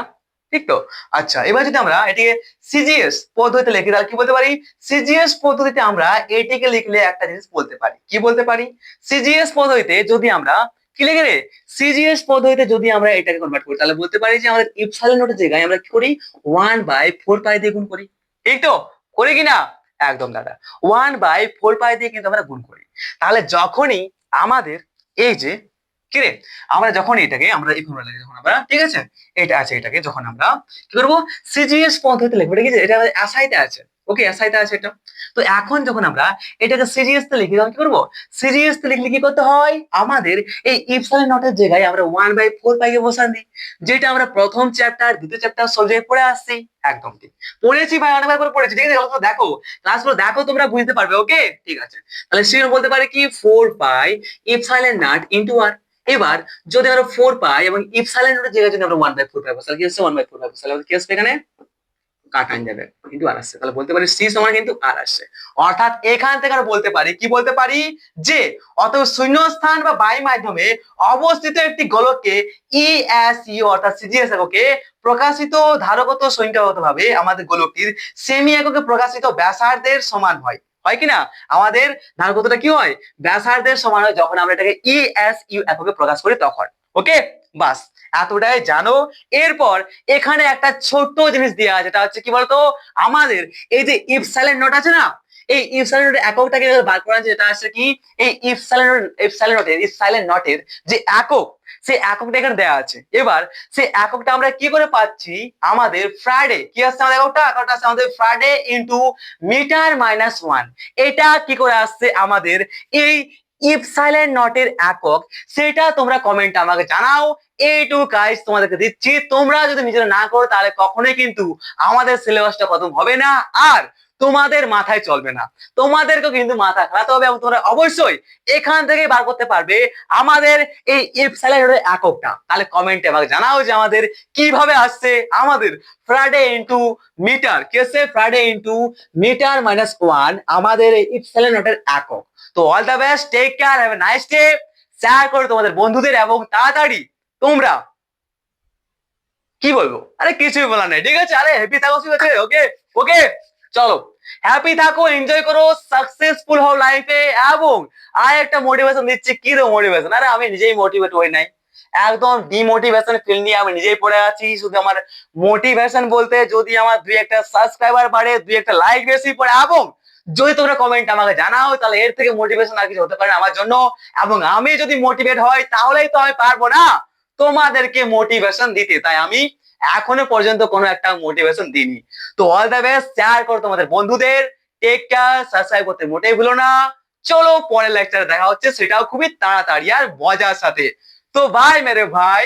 A: ঠিক তো। আচ্ছা, এবার যদি আমরা এটিকে সিজিএস পদ্ধতিতে লিখি তাহলে কি বলতে পারি, সিজিএস পদ্ধতিতে আমরা এটিকে লিখলে একটা জিনিস বলতে পারি, কি বলতে পারি, সিজিএস পদ্ধতিতে যদি আমরা কি লিখে রে, সিজিএস পদ্ধতিতে যদি আমরা এটাকে কনভার্ট করি তাহলে বলতে পারি যে আমাদের ইপসাইলন নোটের জায়গায় আমরা কি করি, 1/4 পাই দিয়ে গুণ করি, ঠিক তো, করি কিনা, একদম দাদা, 1/4 পাই দিয়ে কিন্তু আমরা গুণ করি। তাহলে যখনই আমাদের এই যে কি রে, আমরা যখন এটাকে আমরা এই ফর্মুলা লিখি, যখন আমরা, ঠিক আছে, এটা আছে, এটাকে যখন আমরা কি করবো, সিজিএস পদ্ধতিতে লিখবো, ঠিক আছে, এটা এসআইতে আছে, ওকে, এসআইতে আছে এটা। তো এখন যখন আমরা এটাকে সিজিএস তে লিখি তখন কি করবো, সিজিএস তে লিখলে কি করতে হয়, আমাদের এই ইপসাইলন নটের জায়গায় আমরা 1/4 পাই কে বসান দিই, যেটা আমরা প্রথম চ্যাপ্টার দ্বিতীয় চ্যাপ্টার সবজেক্ট পড়ে আসছি। একদম ঠিক পড়েছি ভাই, অনেকবার করে পড়েছি, ঠিক আছে, দেখো ক্লাসগুলো দেখো, তোমরা বুঝতে পারবে। ওকে, ঠিক আছে। তাহলে সে বলতে পারে কি 4 পাই ইপসাইলন নট ইন্টু আর। এবার যদি আমরা 4 পাই এবং ইপসাইলন নটের জায়গায় যদি আমরা 1/4 পাই, তাহলে কি হচ্ছে 1/4 পাই, তাহলে কি আসবে এখানে কাটান যাবে, কিন্তু আর আসছে, তাহলে বলতে পারি সি সমান কিন্তু আর আসছে। অর্থাৎ এখান থেকে আমরা বলতে পারি, কি বলতে পারি, যে অতএব শূন্যস্থান বা বায়ু মাধ্যমে অবস্থিত একটি গোলককে ইএসই অর্থাৎ সিজিএস এককে প্রকাশিত ধারকত্ব সংখ্যাগত ভাবে আমাদের গোলকটির সেমি এককে প্রকাশিত ব্যাসার্ধের সমান হয়, হয় কিনা, আমাদের ধারকত্বটা কি হয়, ব্যাসার্ধের সমান হয় যখন আমরা এটাকে ইএসইউ এককে প্রকাশ করি তখন। ওকে, বাস, এতটাই জানো। এরপর এখানে একটা ছোট্ট জিনিস দেওয়া আছে, যেটা হচ্ছে কি বলতো, আমাদের এই যে ইপসাইলন নট আছে না, এই ইপসাইলন নটের এককটাকে বার করা আছে, যেটা আছে কি এই ইপসাইলন নটের যে একক, সেই এককটা এখানে দেওয়া আছে। এবার সেই এককটা আমরা কি করে পাচ্ছি, আমাদের ফ্রাইডে কি আসছে, আমাদের এককটা আসছে আমাদের ফ্রাইডে ইন্টু মিটার মাইনাস 1। এটা কি করে আসছে আমাদের এই ইপসাইলন নটের একক, সেটা তোমরা কমেন্টে আমাকে জানাও। এইটুকু কাজ তোমাদেরকে দিচ্ছি, তোমরা যদি নিজেরা না করো তাহলে কখনোই কিন্তু আমাদের সিলেবাসটা খতম হবে না, আর তোমাদের মাথায় চলবে না, তোমাদেরকে কিন্তু মাথা খাটাতে হবে, এবং তোমরা অবশ্যই এখান থেকে বার করতে পারবে আমাদের এই ইপসাইলন নটের এককটা। তাহলে কমেন্টে আমাকে জানাও যে আমাদের কিভাবে আসছে আমাদের ফ্রাইডে ইন্টু মিটার, কি আসছে ফ্রাইডে ইন্টু মিটার মাইনাস 1 আমাদের এই ইপসাইলন নটের একক। তো all the best, take care, have a nice day, share করো তোমাদের বন্ধুদের, এবং তাড়াতাড়ি তোমরা কি বলবো, আরে কিছুই বলার নেই, ঠিক আছে, আরে হ্যাপি থাকো, ঠিক আছে, ওকে ওকে, চলো হ্যাপি থাকো, এনজয় করো, সাকসেসফুল হও লাইফে। এবং আর একটা মোটিভেশন দিচ্ছি, কি রকম মোটিভেশন, আরে আমি নিজেই মোটিভেট হই নাই, একদম ডিমোটিভেশন ফিল নিয়ে আমি নিজেই পড়ে আছি। শুধু আমার মোটিভেশন বলতে যদি আমার 2-1টা সাবস্ক্রাইবার বাড়ে, 2-1টা লাইক বেশি পড়ে, এবং যদি তোমরা কমেন্ট আমাকে জানাও, তাহলে এর থেকে মোটিভেশন আর কিছু হতে পারে না আমার জন্য। এবং আমি যদি মোটিভেট হই তাহলেই তো আমি পারবো না তোমাদেরকে মোটিভেশন দিতে, তাই আমি এখনো পর্যন্ত কোনো একটা মোটিভেশন দিইনি। তো অল দ্য বেস্ট, শেয়ার করো তোমাদের বন্ধুদের, টেক কেয়ার, সাবস্ক্রাইব করতে মোটেই ভুলো না। চলো পরের লেকচারে দেখা হচ্ছে, সেটাও খুবই তাড়াতাড়ি আর মজার সাথে। তো বাই মেরে ভাই।